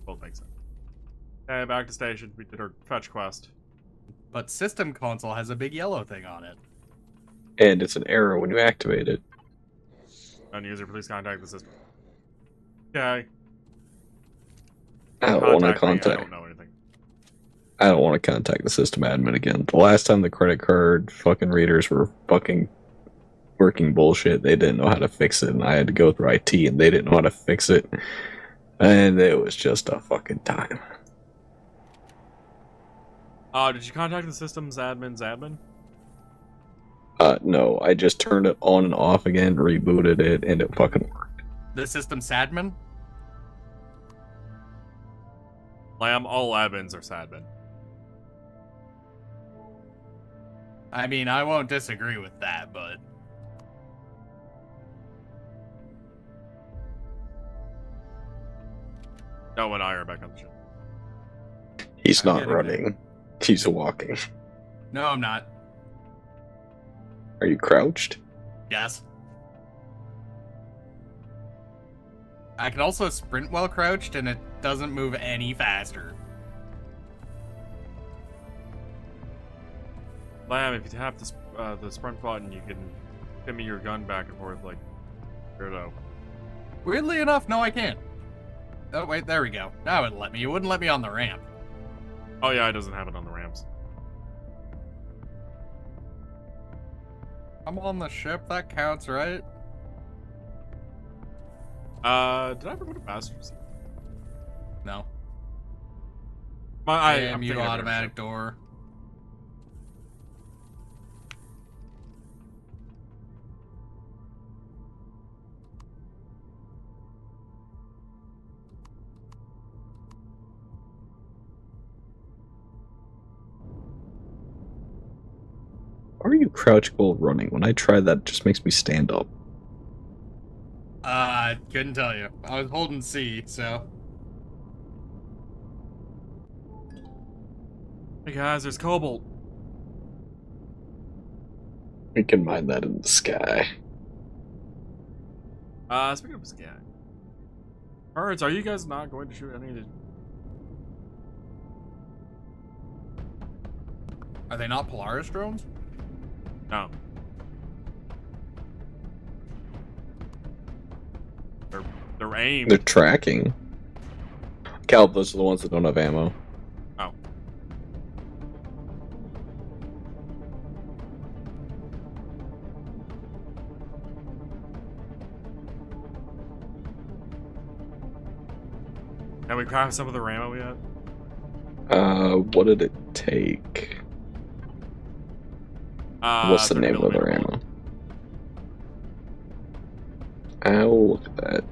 Both make sense. Okay, back to station. We did our fetch quest. But system console has a big yellow thing on it. And it's an error when you activate it. User, please contact the system. Okay. I don't want to me, I contact. don't know anything. I don't want to contact the system admin again. The last time the credit card fucking readers were fucking working bullshit, they didn't know how to fix it, and I had to go through IT, and they didn't know how to fix it, and it was just a fucking time. Did you contact the system's admin's admin? No, I just turned it on and off again, rebooted it, and it fucking worked. The system sadmin? Lamb, all admins are sadmin. I mean, I won't disagree with that, but... No, and I are back on the ship. He's I'm not getting running. He's walking. No, I'm not. Are you crouched? Yes. I can also sprint while crouched, and it doesn't move any faster. Lamb, if you tap the sprint button, you can shimmy your gun back and forth like weirdo. Weirdly enough, no, I can't. Oh, wait, there we go. Now it let me. It wouldn't let me on the ramp. Oh yeah, it doesn't have it on the ramps. I'm on the ship. That counts, right? Did I ever go to Masters? No. I'm Damn you, thinking of automatic everything. door. Why are you crouched while running? When I try that, it just makes me stand up. Couldn't tell you. I was holding C, so... Hey guys, there's Cobalt. We can mine that in the sky. Speaking of sky. Birds, are you guys not going to shoot any of the... Are they not Polaris drones? No. They're aimed. They're tracking. Cal, those are the ones that don't have ammo. Oh. Can we craft some of the ammo yet? What did it take? What's the 30 name of their millimeter ammo? I'll look at that.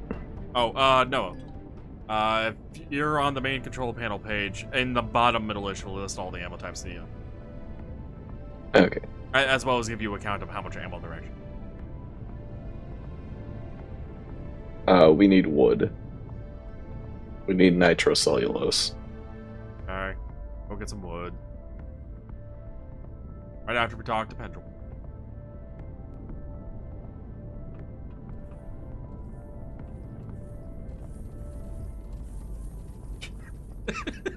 Oh, Noah. If you're on the main control panel page, in the bottom middle-ish will list all the ammo types to you. Okay. As well as give you a count of how much ammo there actually. We need wood. We need nitrocellulose. Alright. Go get some wood. Right after we talk to Pendrell.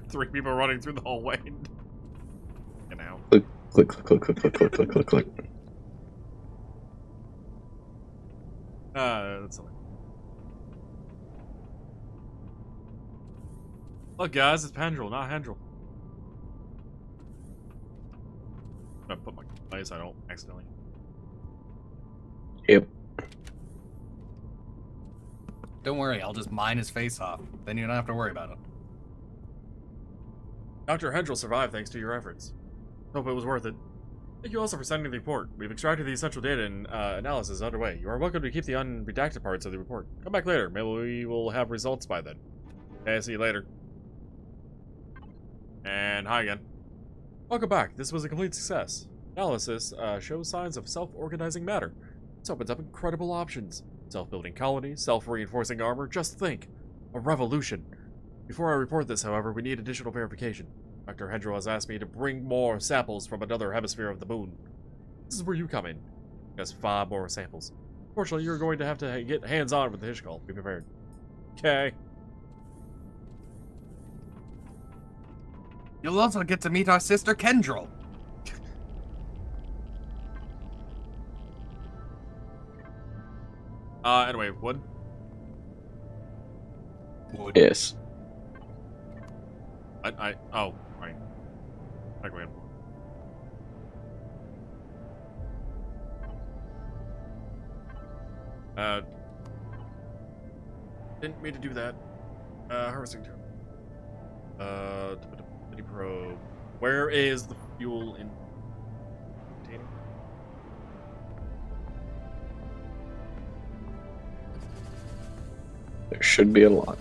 Three people running through the hallway. You know. Click, click, click, click, click, click, click, click, click. That's silly. Look, guys, it's Pendrell, not Hendrell. I'm gonna put my place so I don't accidentally. Yep. Don't worry, I'll just mine his face off. Then you don't have to worry about it. Dr. Hendrell survived thanks to your efforts. Hope it was worth it. Thank you also for sending the report. We've extracted the essential data and analysis is underway. You are welcome to keep the unredacted parts of the report. Come back later. Maybe we will have results by then. Okay, see you later. And hi again. Welcome back. This was a complete success. Analysis shows signs of self-organizing matter. This opens up incredible options. Self-building colonies, self-reinforcing armor. Just think. A revolution. Before I report this, however, we need additional verification. Dr. Hendrell has asked me to bring more samples from another hemisphere of the moon. This is where you come in. There's 5 more samples. Fortunately, you're going to have to get hands-on with the Hishkal. Be prepared. Okay. You'll also get to meet our sister Kendrell. Anyway, wood? Yes. Oh, right. MacLeod. Didn't mean to do that. Harvesting tool. Mini probe. Where is the fuel in container? There should be a lot.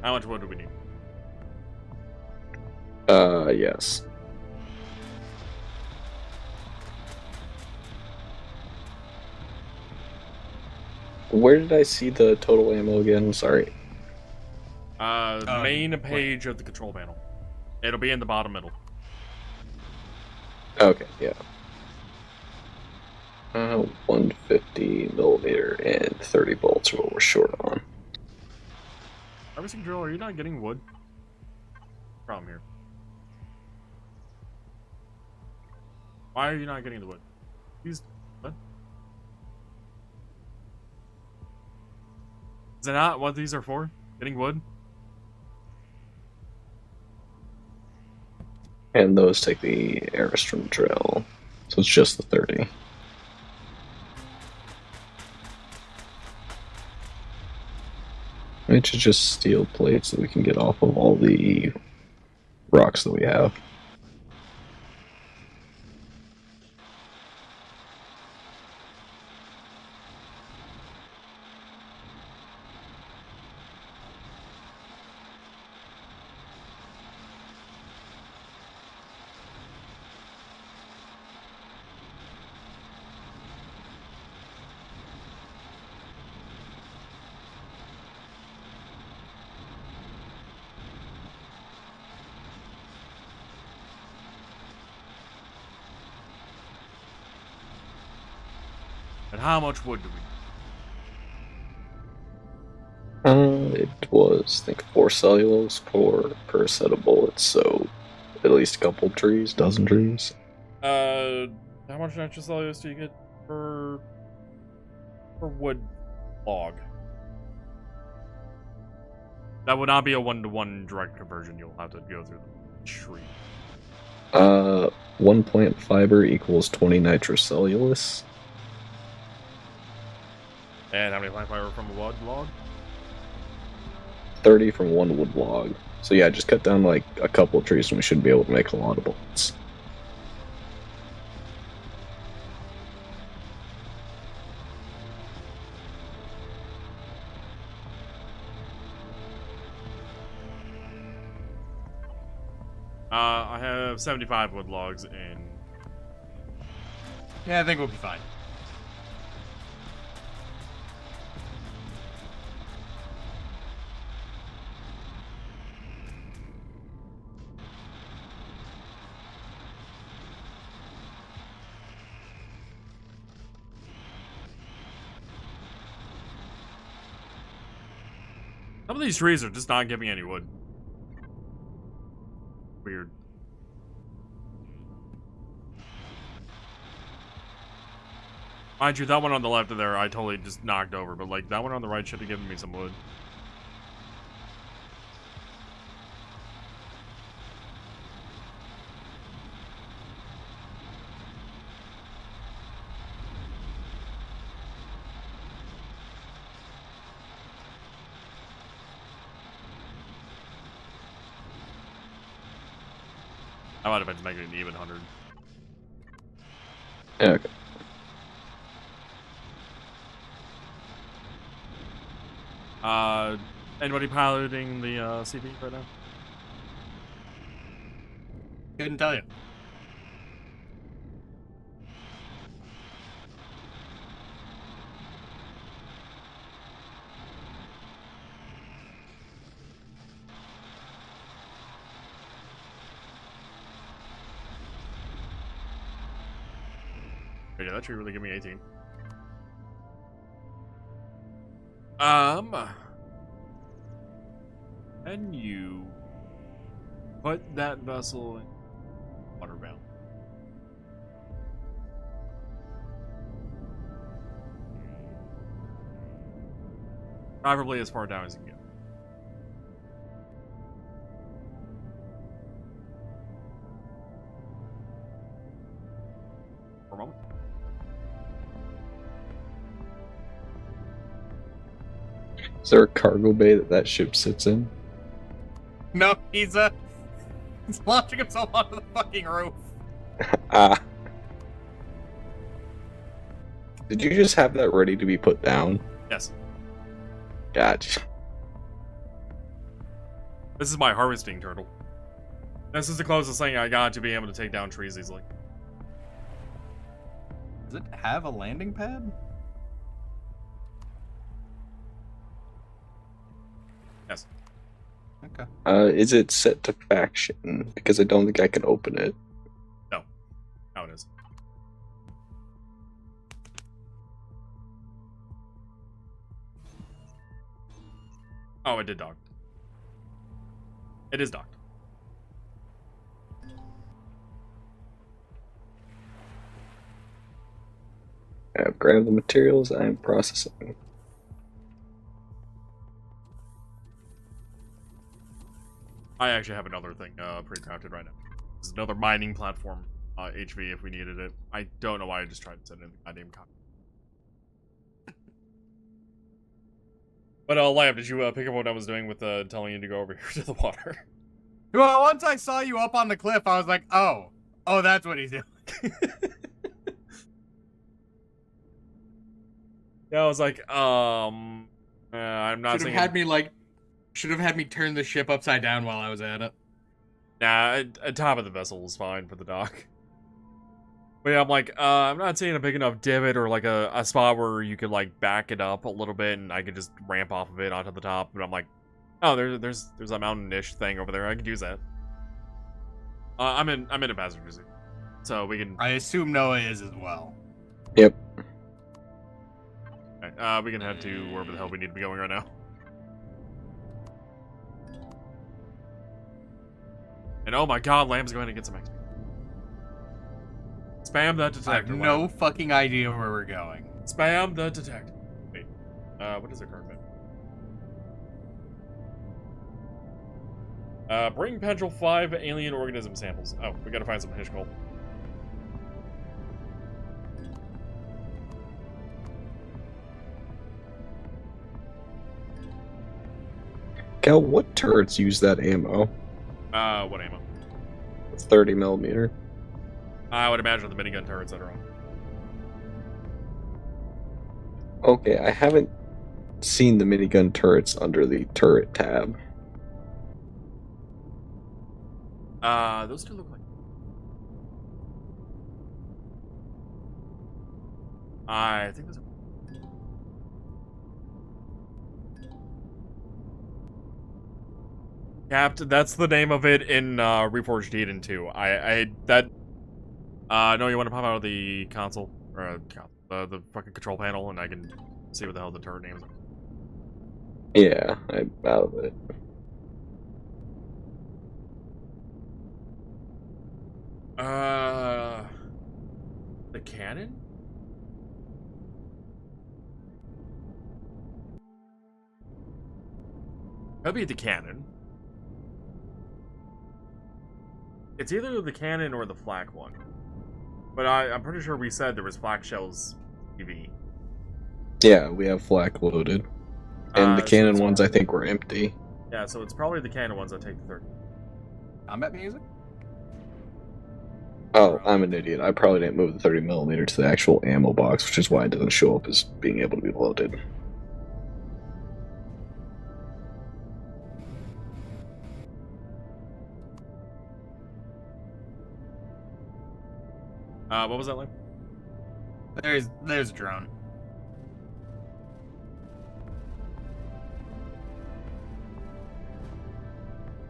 How much wood do we need? Yes. Where did I see the total ammo again? Sorry. Main page of the control panel. It'll be in the bottom middle. Okay, yeah. 150 millimeter and 30 bolts are what we're short on. Harvesting drill, are you not getting wood? Problem here. Why are you not getting the wood? These what? Is that not what these are for? Getting wood? And those take the Aerostrom drill. So it's just the 30. Which is just steel plates that we can get off of all the rocks that we have. And how much wood do we need? It was, I think, 4 cellulose per set of bullets, so at least a couple trees, dozen trees. How much nitrocellulose do you get per wood log? That would not be a 1-to-1 direct conversion. You'll have to go through the tree. 1 plant fiber equals 20 nitrocellulose. And how many plant fiber from a wood log? 30 from one wood log. So yeah, just cut down like a couple of trees and we should be able to make a lot of bullets. I have 75 wood logs in. Yeah, I think we'll be fine. Some of these trees are just not giving any wood. Weird. Mind you, that one on the left of there, I totally just knocked over, but like that one on the right should have given me some wood. I might have been making an even 100. Yeah, okay. Anybody piloting the CP right now? Couldn't tell you. Wait, did that tree really give me 18? Can you put that vessel in waterbound? Probably as far down as you can get. For a moment. Is there a cargo bay that ship sits in? No, he's launching himself onto the fucking roof. Ah. Did you just have that ready to be put down? Yes. Gotcha. This is my harvesting turtle. This is the closest thing I got to being able to take down trees easily. Does it have a landing pad? Yes. Okay. Is it set to faction? Because I don't think I can open it. No. Now it is. Oh, it did dock. It is docked. I have grabbed the materials I am processing. I actually have another thing pre-crafted right now. This is another mining platform, HV, if we needed it. I don't know why I just tried to set it in the goddamn copy. But, Lamb, did you pick up what I was doing with telling you to go over here to the water? Well, once I saw you up on the cliff, I was like, oh, that's what he's doing. Yeah, I was like, I'm not Should saying... have had me turn the ship upside down while I was at it. Nah, at top of the vessel is fine for the dock. But yeah, I'm like, I'm not seeing a big enough divot or like a spot where you could like back it up a little bit and I could just ramp off of it onto the top. But I'm like, oh, there's a mountain-ish thing over there. I could use that. I'm in a passenger seat, so we can. I assume Noah is as well. Yep. Okay, we can head to wherever the hell we need to be going right now. And oh my god, Lamb's going to get some XP. Spam the detector. I have no fucking idea where we're going. Spam the detector. Wait. What is their current bid? Bring Petrol 5 alien organism samples. Oh, we gotta find some fish coal. Cal, what turrets use that ammo? What ammo? 30 millimeter. I would imagine the minigun turrets that are on. Okay, I haven't seen the minigun turrets under the turret tab. Those two look like. I think those are. Captain, that's the name of it in Reforged Eden 2. No, you want to pop out of the console or the fucking control panel, and I can see what the hell the turret names are. Yeah, I'm out of it. The cannon? That'd be the cannon. It's either the cannon or the flak one. But I'm pretty sure we said there was flak shells EV. Yeah, we have flak loaded. And the cannon ones I think were empty. Yeah, so it's probably the cannon ones that take the 30. Combat music? Oh, I'm an idiot. I probably didn't move the 30 millimeter to the actual ammo box, which is why it doesn't show up as being able to be loaded. What was that like? There's a drone.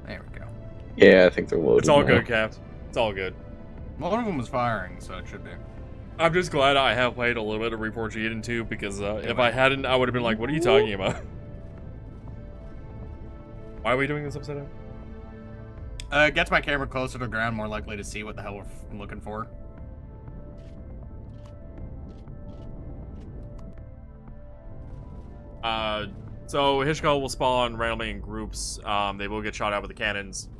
There we go. Yeah, I think they're loaded. It's all now. good, Cap. It's all good. One of them was firing, so it should be. I'm just glad I have played a little bit of Reforged Eden 2, because if I hadn't, I would have been like, what are you talking about? Why are we doing this upside down? Gets my camera closer to the ground, more likely to see what the hell we're looking for. So Hishko will spawn randomly in groups. They will get shot out with the cannons.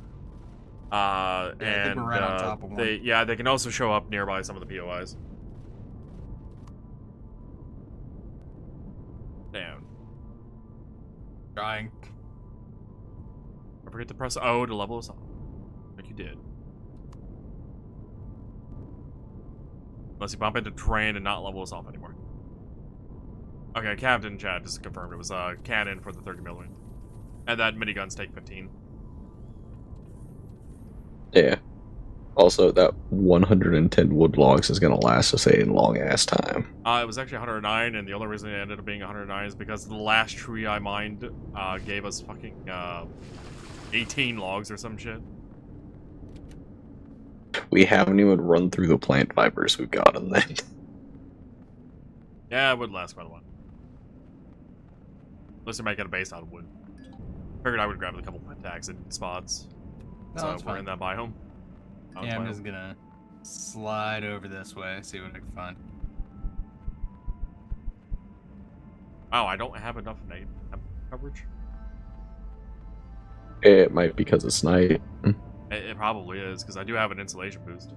I think we're right on top of one. They can also show up nearby some of the POIs. Damn. Trying. Don't forget to press O to level us up. Like you did. Unless you bump into terrain and not level us off anymore. Okay, Captain Chad just confirmed it was a cannon for the 30mm. And that miniguns take 15. Yeah. Also, that 110 wood logs is going to last us a long ass time. It was actually 109, and the only reason it ended up being 109 is because the last tree I mined gave us fucking 18 logs or some shit. We haven't even run through the plant fibers we've got in then. Yeah, it would last quite a while. Unless you might get a base out of wood. Figured I would grab a couple pentacks and spots. No, So that's we're fine. in that biome. Yeah, I'm just gonna slide over this way, see what I can find. Wow, I don't have enough night coverage. It might be because it's night. It probably is, because I do have an insulation boost.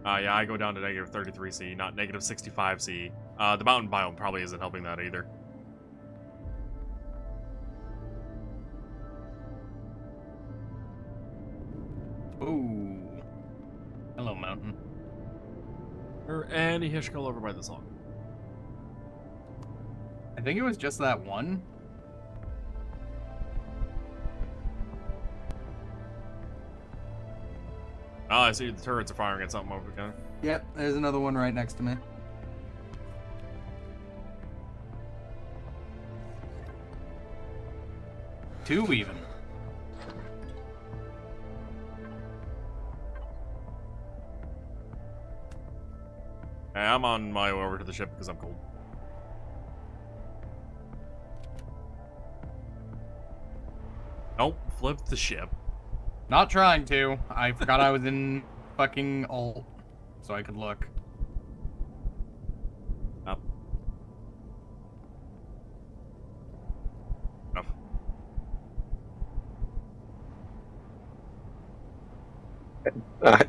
Yeah, I go down to negative 33C, not negative 65C. The mountain biome probably isn't helping that either. Ooh. Hello, mountain. And Hishkol over by the song. I think it was just that one. Oh, I see the turrets are firing at something over there. Yep, there's another one right next to me. Two even. Hey, I'm on my way over to the ship because I'm cold. Nope, flip the ship. Not trying to. I forgot I was in fucking alt, so I could look. Up. Enough.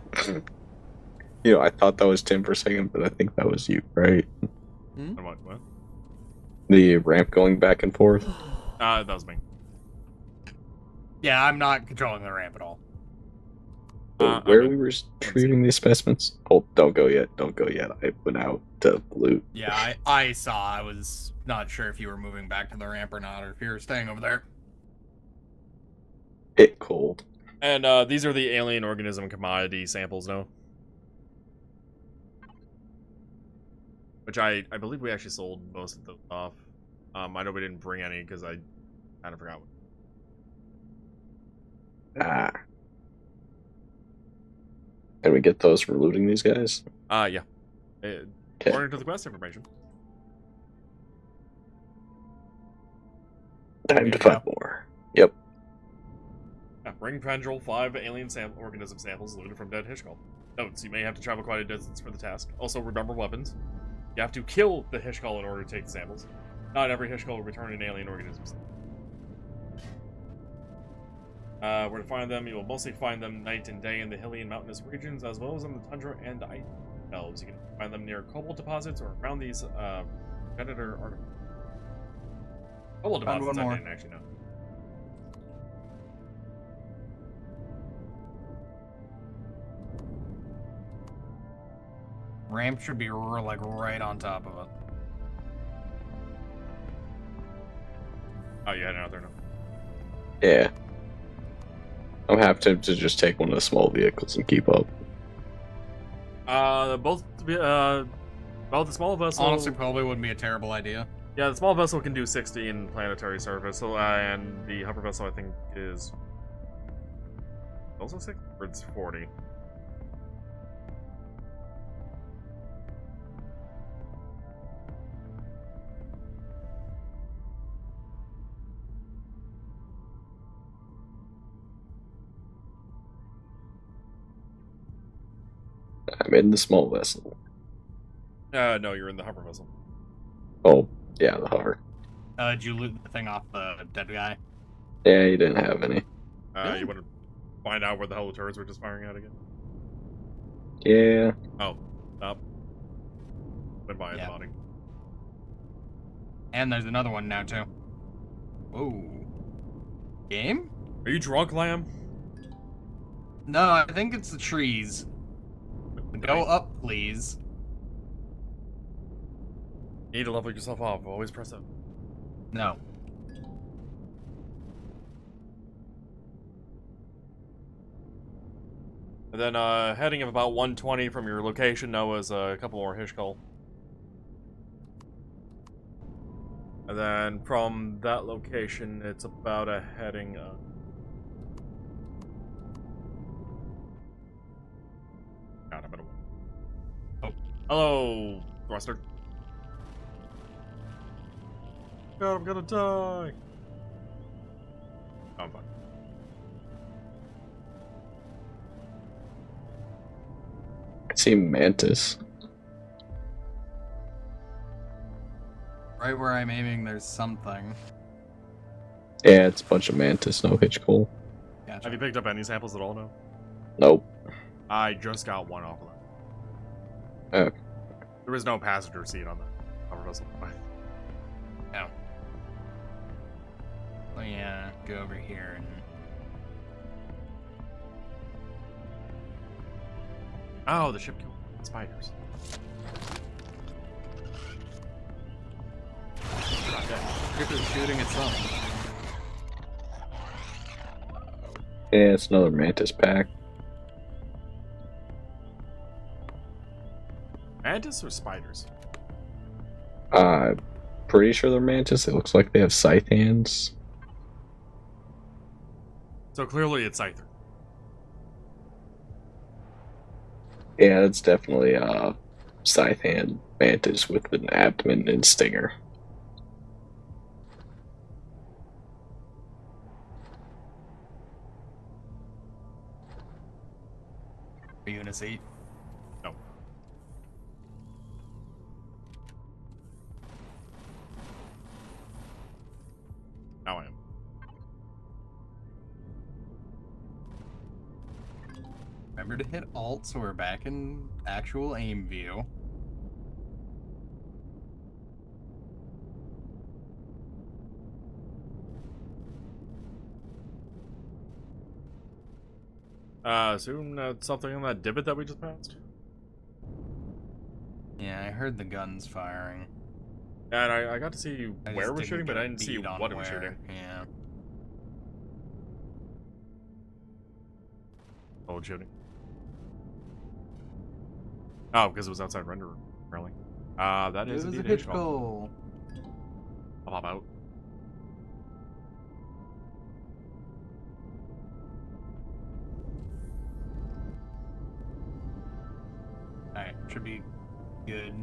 You know, I thought that was Tim for a second, but I think that was you, right? What? The ramp going back and forth. That was me. Yeah, I'm not controlling the ramp at all. So where okay. we were retrieving these specimens? Oh, don't go yet. Don't go yet. I went out to loot. Yeah, I saw. I was not sure if you were moving back to the ramp or not, or if you were staying over there. It cold. And these are the alien organism commodity samples, no? Which I believe we actually sold most of those off. I know we didn't bring any because I kind of forgot. Ah. Can we get those for looting these guys? Yeah. Okay. According to the quest information. Time to find more. Yep. Yeah, bring Pendrel 5 alien organism samples looted from dead Hishkull. Notes, you may have to travel quite a distance for the task. Also, remember weapons. You have to kill the Hishkull in order to take the samples. Not every Hishkull will return an alien organism sample. Where to find them, you will mostly find them night and day in the hilly and mountainous regions, as well as in the tundra and ice shelves. You can find them near cobalt deposits or around these predator artifacts. Cobalt Found deposits, one more. I didn't actually know. Ramp should be like right on top of it. Oh, you're heading out there now. Yeah. I'm happy to just take one of the small vehicles and keep up. Both the small vessel. Honestly, probably wouldn't be a terrible idea. Yeah, the small vessel can do 60 in planetary surface, so, and the hover vessel I think is also 60 or it's 40. I'm in the small vessel. No, you're in the hover vessel. Oh, yeah, the hover. Did you loot the thing off the dead guy? Yeah, you didn't have any. You want to find out where the hell the turrets were just firing at again? Yeah. Oh, up. Went by the body. And there's another one now, too. Whoa. Game? Are you drunk, Lamb? No, I think it's the trees. Go up, please. You need to level yourself off. Always press up. No. And then, heading of about 120 from your location, Noah's a couple more Hishkull. And then from that location, it's about a heading of... God, I'm gonna... Oh. Hello, Thruster. God, I'm gonna die. Oh, I'm fine. I see Mantis. Right where I'm aiming, there's something. Yeah, it's a bunch of Mantis, no Hitchcoal. Gotcha. Have you picked up any samples at all now? Nope. I just got one off of that. Okay. There was no passenger seat on that hover vessel. No. Let me go over here and... Oh, the ship killed spiders. Ship is shooting itself. Yeah, it's another Mantis pack. Mantis or spiders? Pretty sure they're Mantis. It looks like they have scythe hands. So clearly it's Scyther. Yeah, it's definitely scythe hand Mantis with an abdomen and stinger. Are you in a seat? No. Now I am. Remember to hit Alt so we're back in actual aim view. Assume that's something on that divot that we just passed. Yeah, I heard the guns firing. And I got to see I where just we're shooting, get but a I didn't see bead on what it was where. shooting. Yeah. What was shooting? Oh, because it was outside render room, apparently. That It is was a indeed hitch call. goal. I'll pop out. Alright, should be good.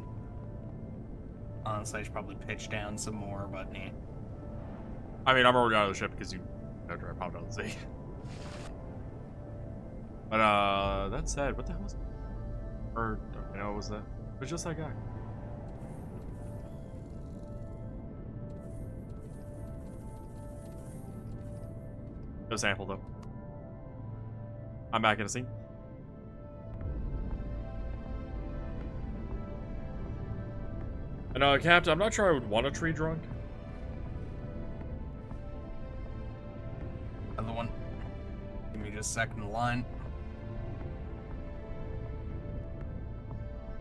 Honestly, I should probably pitch down some more, but nah. I mean, I'm already out of the ship because you after I popped out of the sea. But that said, what the hell was it? Or you know, what was that? It was just that guy. No sample though. I'm back in the scene. And Captain, I'm not sure I would want a tree drunk. Another one. Give me just a second to line.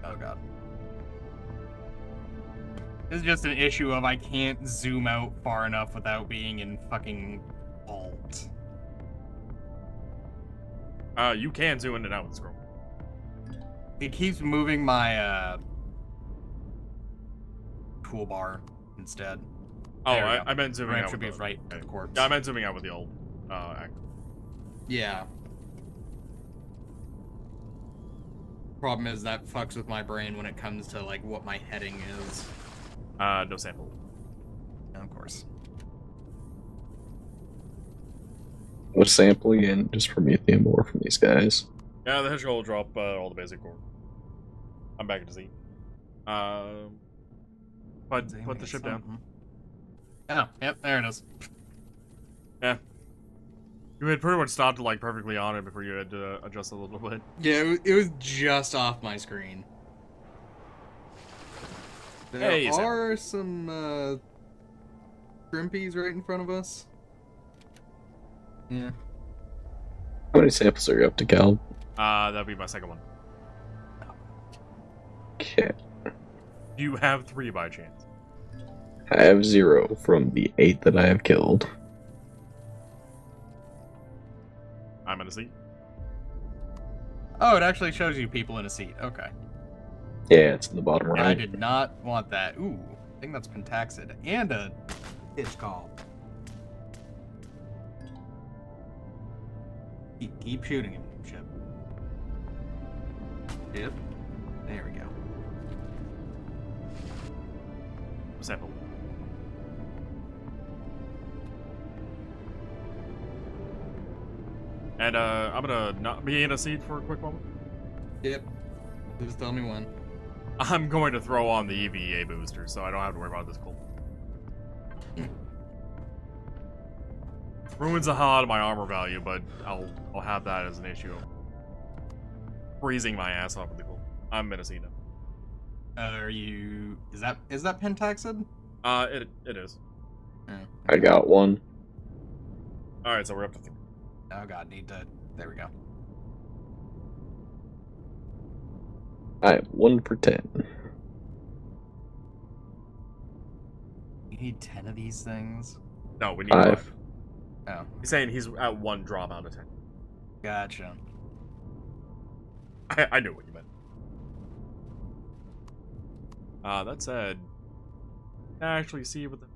Oh god. This is just an issue of I can't zoom out far enough without being in fucking alt. You can zoom in and out with the scroll. It keeps moving my toolbar instead. Oh, There we go. I meant zooming Right out. should with be the, right to the corpse. Yeah, I meant zooming out with the old act. Yeah. Problem is that fucks with my brain when it comes to like what my heading is. No sample. Of course. No sampling and just Promethean ore from these guys. Yeah, the hedgehog will drop all the basic core. I'm back at the Z. Put the ship down. Oh, yep, there it is. Yeah. You had pretty much stopped like perfectly on it before you had to adjust a little bit. Yeah, it was just off my screen. There Hey, are some shrimpies right in front of us. Yeah. How many samples are you up to, Cal? That'd be my second one. Okay. Do you have 3 by chance? I have 0 from the 8 that I have killed. I'm in a seat. Oh, it actually shows you people in a seat. Okay. Yeah, it's in the bottom right. I did not want that. Ooh, I think that's Pentaxid. And a pitch call. Keep shooting him, ship. Ship. There we go. Sample. And I'm gonna not be in a seat for a quick moment. Yep. Just tell me when. I'm going to throw on the EVA booster, so I don't have to worry about this cold. Ruins a lot of my armor value, but I'll have that as an issue. Freezing my ass off with the cold. I'm in a seat now. Are you? Is that Pentaxid? It is. Oh, I got 1. Alright, so we're up to 3. oh god, need to. There we go. I have 1 for 10. You need 10 of these things. No, we need 5. 5. Oh, He's saying he's at 1 drop out of 10. gotcha. I knew what you meant. That said, I actually see what the...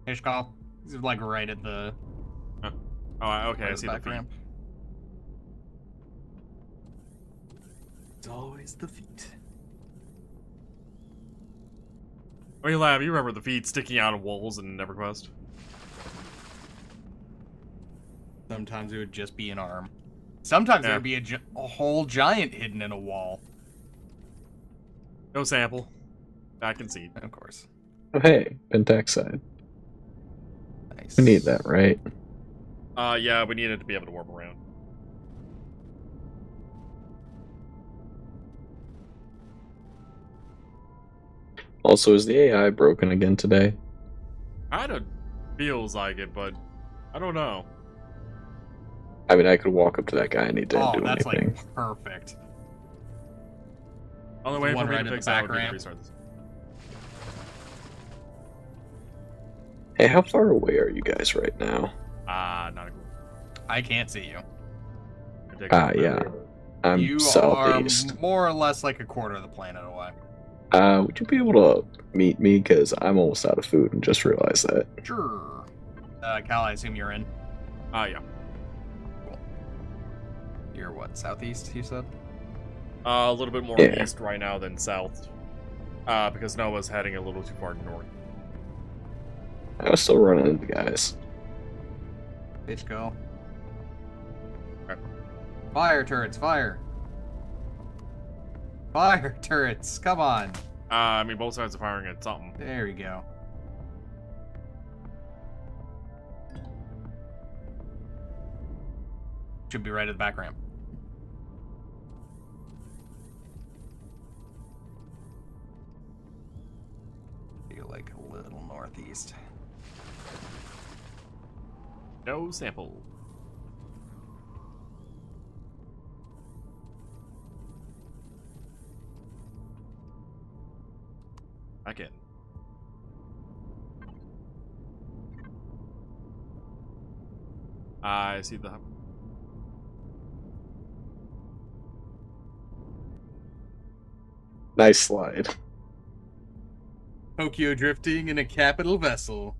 Fish call. He's like right at the. Oh, okay, right I at see the back feet. ramp. It's always the feet. Oh, you lab, you remember the feet sticking out of walls in EverQuest? Sometimes it would just be an arm. Sometimes Yeah. there would be a whole giant hidden in a wall. No sample. Back in seat. Of course. Oh, hey, Pentaxide. Nice. We need that, right? Yeah, we needed to be able to warp around. Also, is the AI broken again today? Kinda feels like it, but I don't know. I mean, I could walk up to that guy and he didn't do that's anything. like perfect. Only way One for me right to in fix the that back would be to ramp. restart this. Hey, how far away are you guys right now? Not a clue. I can't see you. Yeah. I'm You southeast. are more or less like a quarter of the planet away. Would you be able to meet me? Because I'm almost out of food and just realized that. Sure. Cal, I assume you're in. Yeah. You're what, southeast, you said? A little bit more Yeah. east right now than south. Because Noah's heading a little too far north. I was still running into guys. Bitch, go. Okay. Fire turrets, fire! Fire turrets, come on! I mean, both sides are firing at something. There we go. Should be right at the back ramp. Feel like a little northeast. No sample. Back in. I see the... Nice slide. Tokyo drifting in a capital vessel.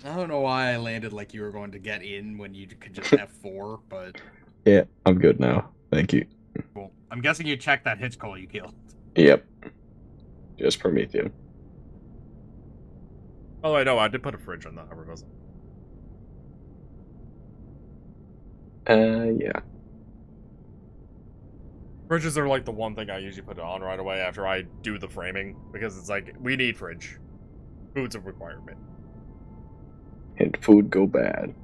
I don't know why I landed like you were going to get in when you could just F4, but Yeah, I'm good now. Thank you. cool. I'm guessing you checked that hitch call you killed. Yep. Just Prometheus. Oh, I know. I did put a fridge on that. However, wasn't. Yeah. Fridges are like the one thing I usually put it on right away after I do the framing, because it's like, we need fridge. Food's a requirement. And food go bad.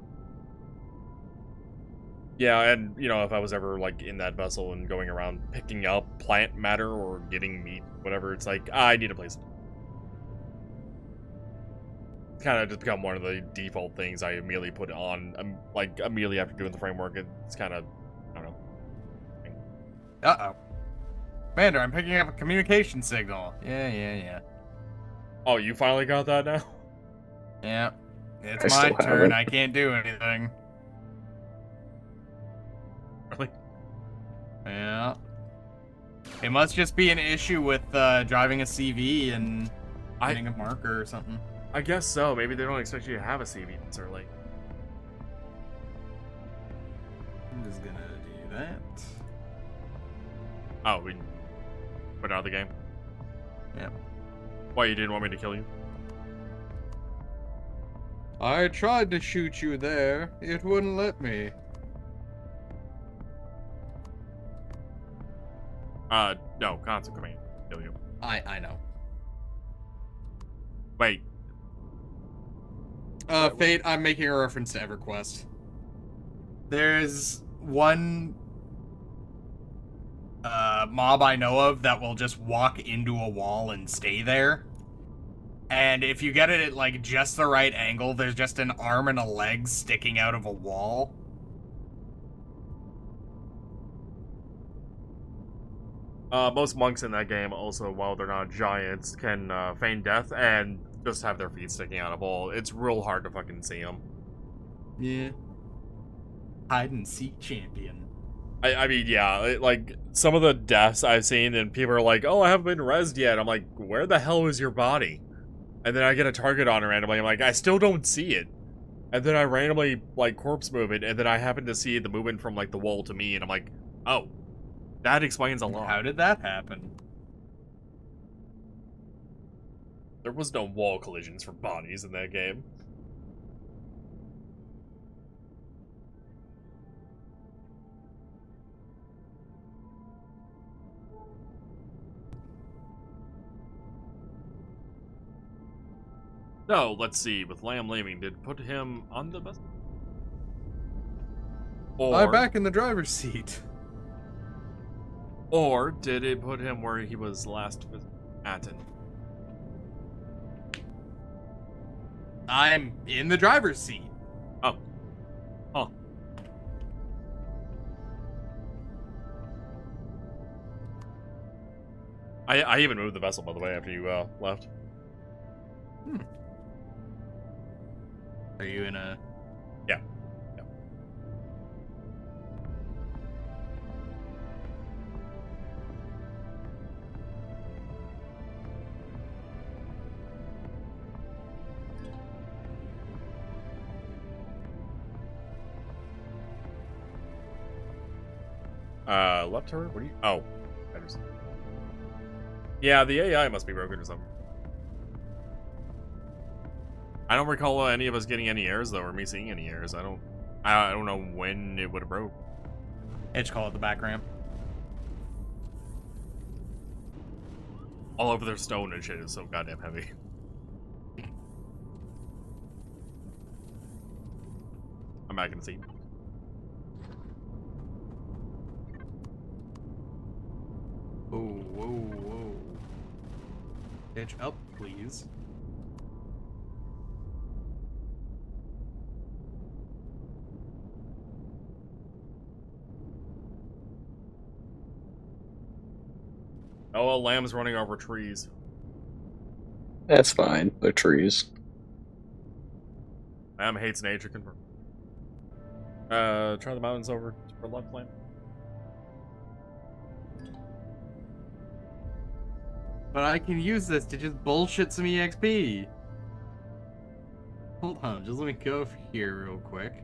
Yeah, and, you know, if I was ever, like, in that vessel and going around picking up plant matter or getting meat, whatever, it's like, I need a place. It's kind of just become one of the default things I immediately put on, like, immediately after doing the framework. It's kind of, I don't know. Uh-oh. Commander, I'm picking up a communication signal. Yeah. Oh, you finally got that now? Yeah. It's I my still turn. haven't. I can't do anything. Really? Yeah. It must just be an issue with driving a CV and getting a marker or something. I guess so. Maybe they don't expect you to have a CV this early. I'm just gonna do that. Oh, we put out of the game? Yeah. Why, you didn't want me to kill you? I tried to shoot you there. It wouldn't let me. No, console command. Kill you. I know. Wait. Fate, I'm making a reference to EverQuest. There's one mob I know of that will just walk into a wall and stay there. And if you get it at like just the right angle, there's just an arm and a leg sticking out of a wall. Most monks in that game also, while they're not giants, can feign death and just have their feet sticking out of a wall. It's real hard to fucking see them. Yeah. Hide and seek champion. I mean, yeah, like, some of the deaths I've seen, and people are like, oh, I haven't been rezzed yet. I'm like, where the hell is your body? And then I get a target on it randomly. I'm like, I still don't see it. And then I randomly, like, corpse move it, and then I happen to see the movement from, like, the wall to me, and I'm like, oh, that explains a lot. How did that happen? There was no wall collisions for bodies in that game. So, let's see, with Lamb leaving, did it put him on the bus? I'm back in the driver's seat. Or did it put him where he was last at? I'm in the driver's seat. Oh. Huh. I even moved the vessel, by the way, after you left. Are you in a... Yeah. Left turret? What do you... Oh. I just... Yeah, the AI must be broken or something. I don't recall any of us getting any errors, though, or me seeing any errors. I don't know when it would have broke. Edge call at the back ramp. All over their stone and shit is so goddamn heavy. I'm not gonna see. Whoa, whoa, whoa. Edge up, please. Oh, a lamb's running over trees. That's fine. They're trees. Lamb hates nature, confirmed. Try the mountains over for left lamb. But I can use this to just bullshit some EXP. Hold on, just let me go here real quick.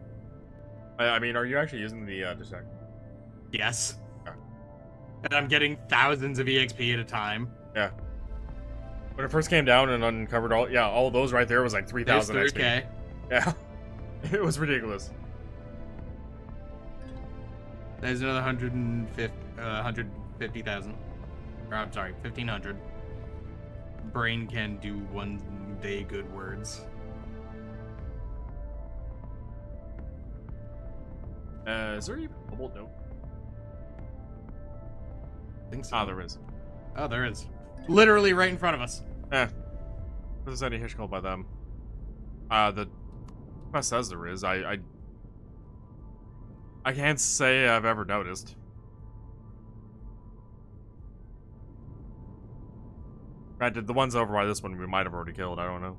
I mean, are you actually using the detect? Yes. Okay. And I'm getting thousands of EXP at a time. Yeah. When it first came down and uncovered all those right there was like 3,000 There's XP. 3K. Yeah. It was ridiculous. There's another 150,000. Or I'm sorry, 1,500. Brain can do one day good words. Is there even a bolt? No. I think so. Ah, there is. Oh, there is. Literally right in front of us. If there's any hitch called by them. The quest says there is. I can't say I've ever noticed. Granted, the ones over by this one we might have already killed. I don't know.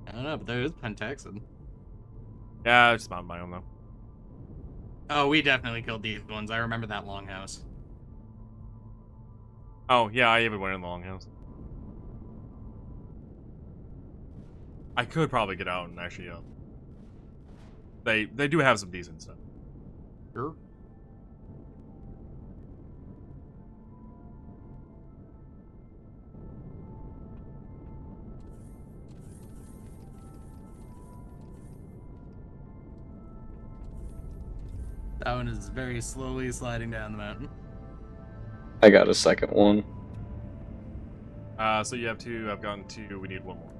I don't know, but there is Pentaxid. Yeah, I just found my own though. Oh, we definitely killed these ones. I remember that longhouse. Oh, yeah, I even went in the longhouse. I could probably get out and actually, they do have some decent stuff. Sure. That one is very slowly sliding down the mountain. I got a second one. So you have two, I've gotten two, we need one more.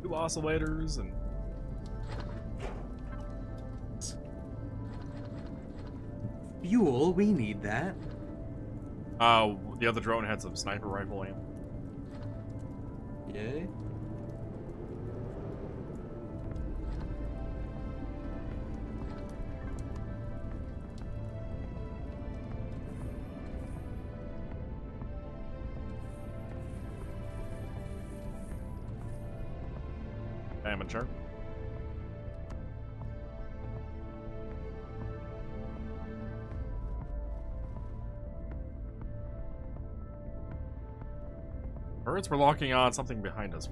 Two oscillators and... Fuel, we need that. The other drone had some sniper rifle aim. Yay. Amateur. Birds were locking on something behind us.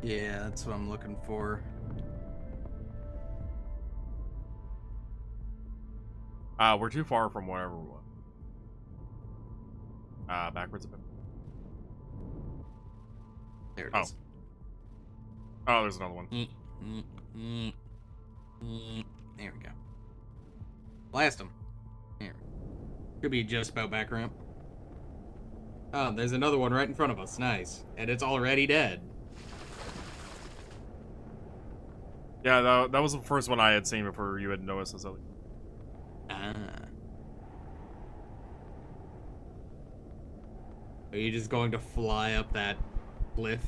Yeah, that's what I'm looking for. We're too far from wherever we went. Backwards a bit. There it Oh. is. Oh, there's another one. There we go. Blast him. Here. Could be just about back ramp. Oh, there's another one right in front of us. Nice. And it's already dead. Yeah, that was the first one I had seen before you had noticed this. Ah. Are you just going to fly up that cliff?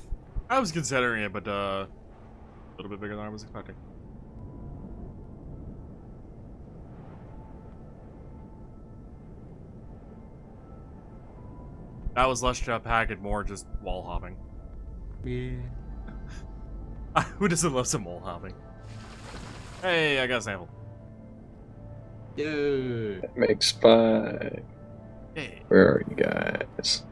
I was considering it, but a little bit bigger than I was expecting. That was less jetpack and more just wall hopping. Yeah. Who doesn't love some wall hopping? Hey, I got a sample. Yo. That makes 5. Hey. Where are you guys?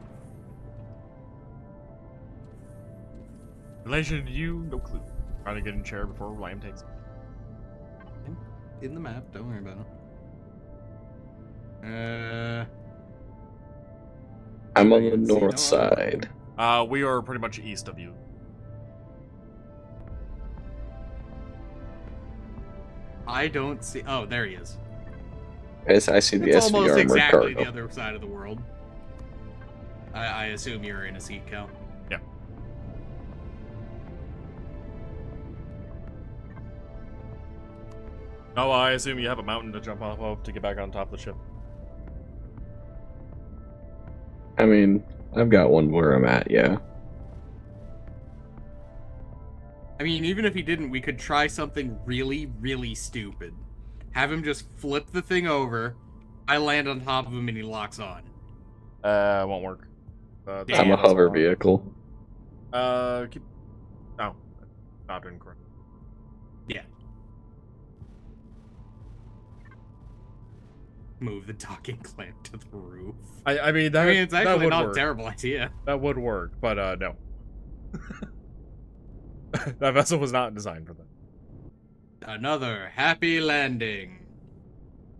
Relation to you, no clue. Trying to get in chair before Lamb takes it. In the map, don't worry about it. I'm I on the can see north no side. We are pretty much east of you. I don't see. Oh, there he is. I see the It's SV almost armored exactly cargo. the other side of the world. I assume you're in a seat, Cal. Yeah. Oh, I assume you have a mountain to jump off of to get back on top of the ship. I mean, I've got one where I'm at, yeah. I mean, even if he didn't, we could try something really, really stupid. Have him just flip the thing over. I land on top of him and he locks on. Won't work. Yeah. I'm a that's hover wrong. vehicle. Keep. No, not doing correct. Yeah. Move the docking clamp to the roof. I mean, that, It's that actually would not a work. terrible idea. That would work, but no. That vessel was not designed for that. Another happy landing.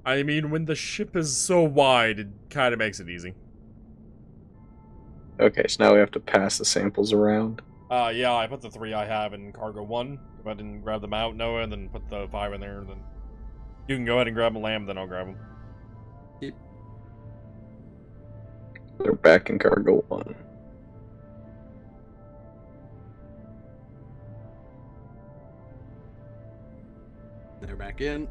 I mean, when the ship is so wide, it kind of makes it easy. Okay, so now we have to pass the samples around. Yeah, I put the 3 I have in cargo 1. Go ahead and grab them out, Noah, and then put the 5 in there. Then you can go ahead and grab a lamb, then I'll grab them. They're back in cargo 1. They're back in.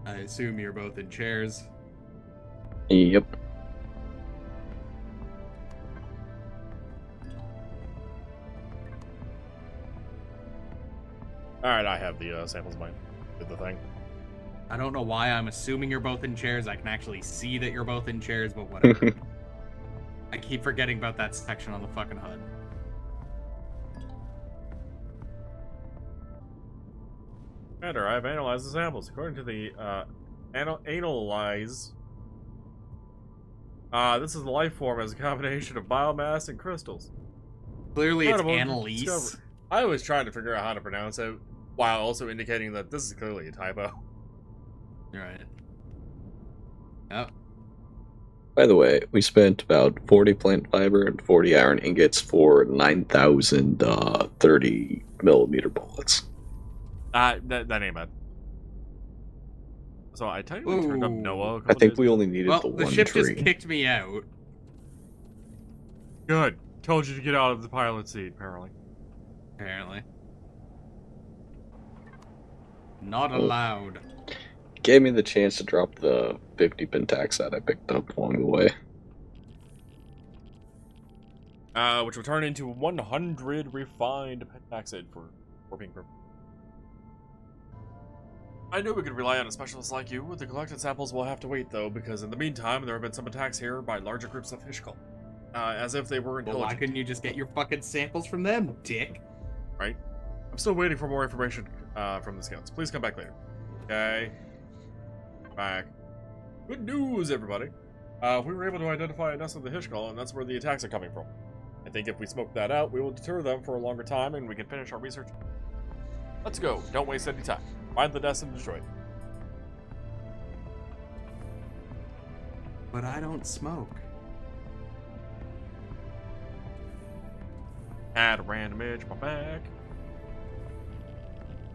I assume you're both in chairs. Yep. Alright, I have the samples mine. Did the thing. I don't know why I'm assuming you're both in chairs. I can actually see that you're both in chairs, but whatever. I keep forgetting about that section on the fucking HUD. Commander, I have analyzed the samples. According to the analyze, this is a life form as a combination of biomass and crystals. Clearly it's Incredible Annalise. discovery. I was trying to figure out how to pronounce it, while also indicating that this is clearly a typo. Right. Oh. By the way, we spent about 40 plant fiber and 40 iron ingots for 9,000 30 millimeter bullets. That ain't bad. So I technically turned up Ooh. Noah a I couple think days we ago. only needed Well, the the one ship tree. just kicked me out. Good. Told you to get out of the pilot seat, apparently. Apparently. Not allowed. Gave me the chance to drop the 50 pentax that I picked up along the way. Which will turn into 100 refined pentaxid for warping purposes. I knew we could rely on a specialist like you. With the collected samples, we'll have to wait, though, because in the meantime, there have been some attacks here by larger groups of Hishkal. As if they were Well, intelligent. why couldn't you just get your fucking samples from them, dick? Right? I'm still waiting for more information from the scouts. Please come back later. Okay. Back. Good news, everybody. We were able to identify a nest of the Hishkal, and that's where the attacks are coming from. I think if we smoke that out, we will deter them for a longer time, and we can finish our research. Let's go. Don't waste any time. Find the nest and destroy it. But I don't smoke. Had a random itch my back.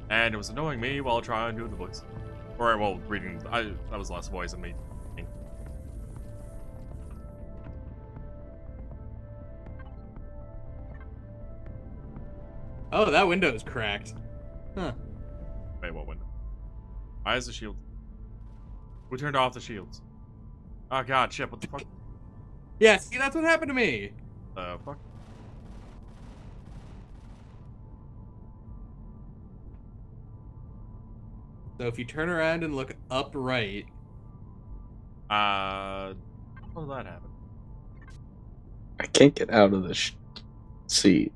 And it was annoying me while trying to do the voice. Or, well, reading. That was less voice than me. Oh, that window's cracked. Huh. Wait, what window? Why is the shield? Who turned off the shields? Oh god, shit, what the fuck? Yeah, see, that's what happened to me. The fuck? So if you turn around and look upright, How did that happen? I can't get out of the seat.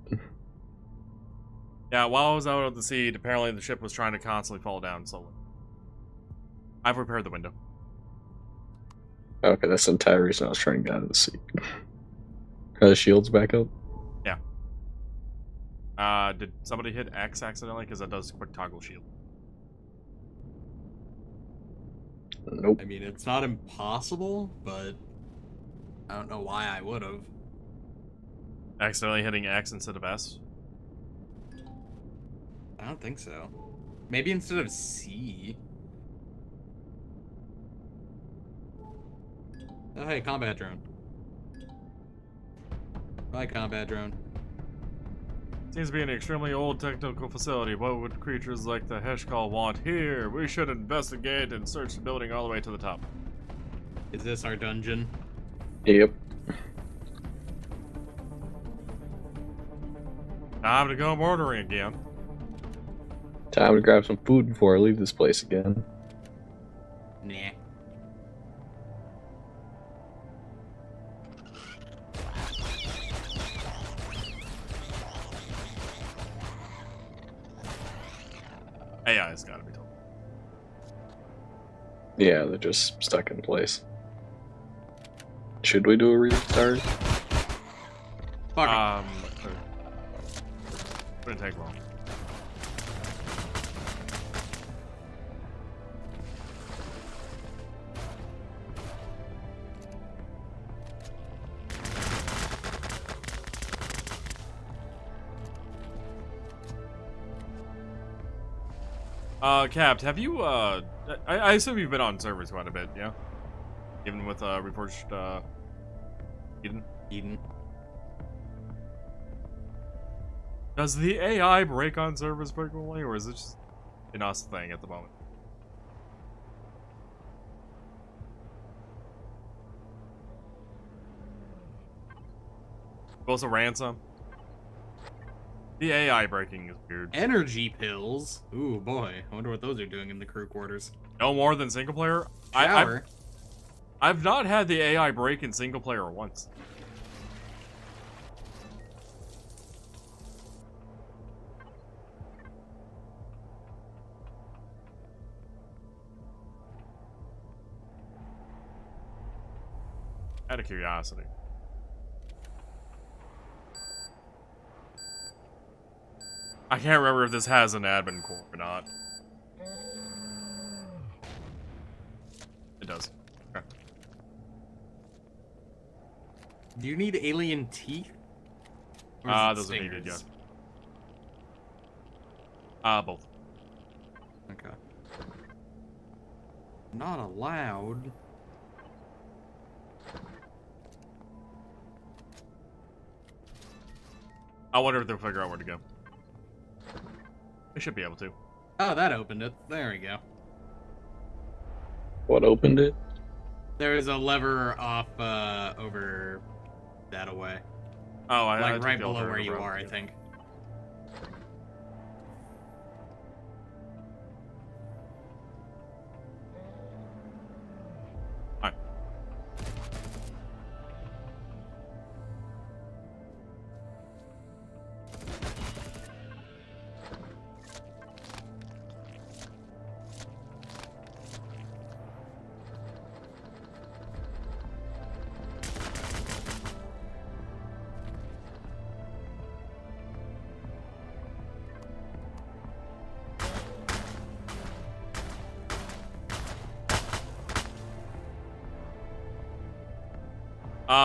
Yeah, while I was out of the seat, apparently the ship was trying to constantly fall down slowly. I've repaired the window. Okay, that's the entire reason I was trying to get out of the seat. Are the shields back up? Yeah. Did somebody hit X accidentally? Because that does quick toggle shield. Nope. I mean, it's not impossible, but I don't know why I would have. Accidentally hitting X instead of S? I don't think so. Maybe instead of C. Oh, hey, combat drone. Bye, combat drone. Seems to be an extremely old technical facility. What would creatures like the Heshkal want here? We should investigate and search the building all the way to the top. Is this our dungeon? Yep. Time to go bordering again. Time to grab some food before I leave this place again. Nah. AI's gotta be told. Yeah, they're just stuck in place. Should we do a restart? Fuck it. Wouldn't take long. Capt, have you, I assume you've been on servers quite a bit, yeah? Even with, Reforged, Eden? Eden. Does the AI break on servers frequently, or is it just an us thing at the moment? Also ransom? The AI breaking is weird. Energy pills. Ooh, boy. I wonder what those are doing in the crew quarters. No more than single player? Shower. I've not had the AI break in single player once. Out of curiosity. I can't remember if this has an admin core or not. It does. Okay. Do you need alien teeth? Or is it Those are needed, yeah. stingers? Both. Okay. Not allowed. I wonder if they'll figure out where to go. They should be able to. Oh, that opened it. There we go. What opened it? There is a lever off over that away. Oh, I Like took right the below elevator where you route. are, I think. Alright.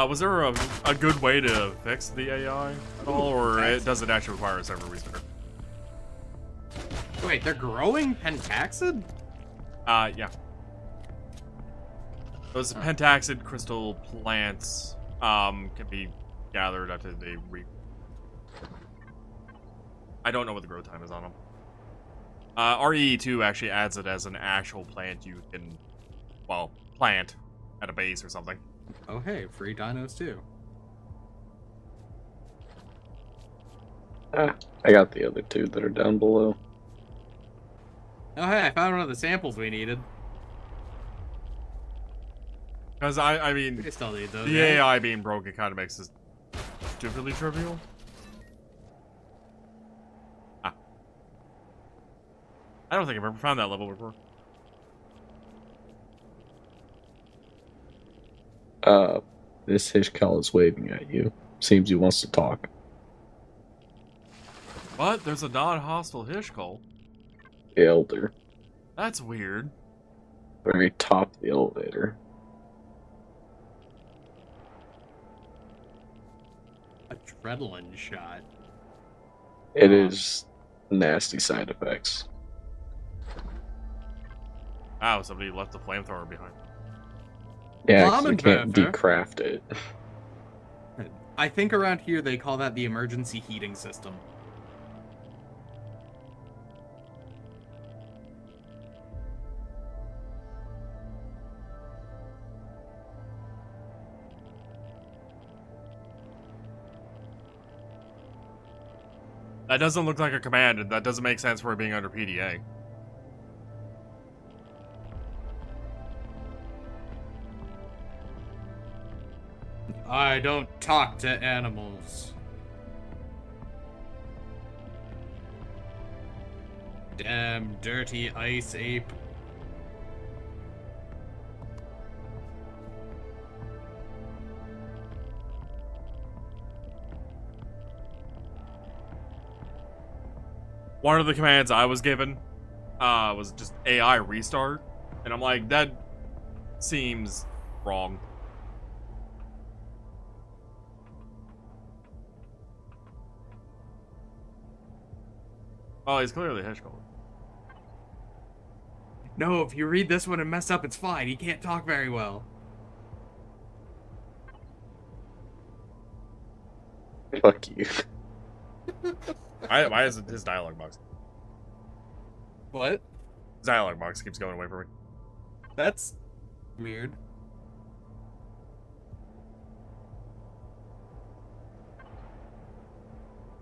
Was there a good way to fix the AI at all, or does it actually require a server restart? Wait, they're growing pentaxid? Yeah. Those pentaxid crystal plants, can be gathered after they I don't know what the growth time is on them. RE2 actually adds it as an actual plant you can, well, plant at a base or something. Oh hey, free dinos too. I got the other two that are down below. Oh hey, I found one of the samples we needed. Because I We mean, still need those. the right? AI being broke, it kind of makes this stupidly trivial. Ah. I don't think I've ever found that level before. This Hishkal is waving at you. Seems he wants to talk. What? There's a non-hostile Hishkal? The Elder. That's weird. Very top of the elevator. Adrenaline shot. It is nasty side effects. Wow, somebody left the flamethrower behind. Yeah, 'cause Bomb you and can't pepper. decraft it. I think around here they call that the emergency heating system. That doesn't look like a command, and that doesn't make sense for it being under PDA. I don't talk to animals. Damn dirty ice ape. One of the commands I was given was just AI restart, and I'm like, that seems wrong. Oh, he's clearly Hishkal. No, if you read this one and mess up, it's fine. He can't talk very well. Fuck you. Why is his dialogue box? What? His dialogue box keeps going away from me. That's weird.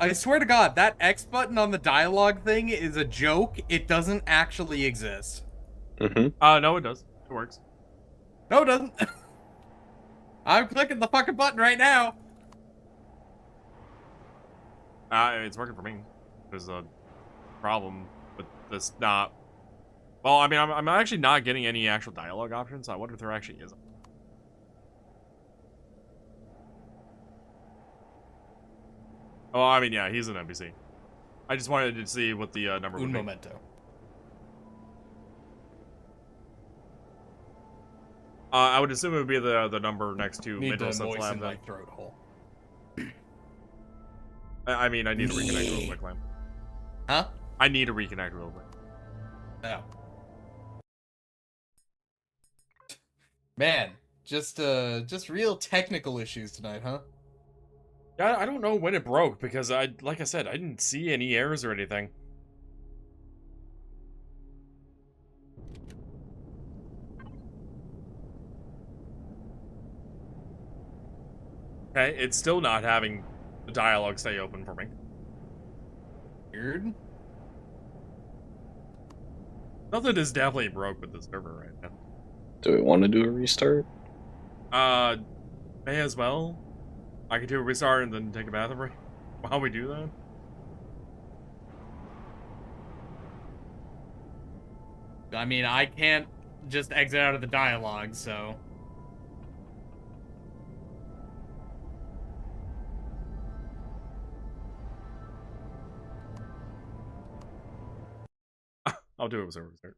I swear to God, that X button on the dialogue thing is a joke. It doesn't actually exist. Mm-hmm. No, it does. It works. No, it doesn't. I'm clicking the fucking button right now. It's working for me. There's a problem with this not... Well, I mean, I'm actually not getting any actual dialogue options, so I wonder if there actually is. Oh, I mean, yeah, he's an NPC. I just wanted to see what the number would Un be. momento. I would assume it would be the number next to Need Mental to Sense moisten Lab. my Then. throat hole. I mean, I need to reconnect real quick, Lam. Huh? I need to reconnect real quick. No. Man, just real technical issues tonight, huh? Yeah, I don't know when it broke because like I said, I didn't see any errors or anything. Okay, it's still not having the dialogue stay open for me. Weird. Something is definitely broke with the server right now. Do we want to do a restart? May as well. I could do a restart and then take a bathroom break while we do that. I mean, I can't just exit out of the dialogue, so... I'll do it with server restart.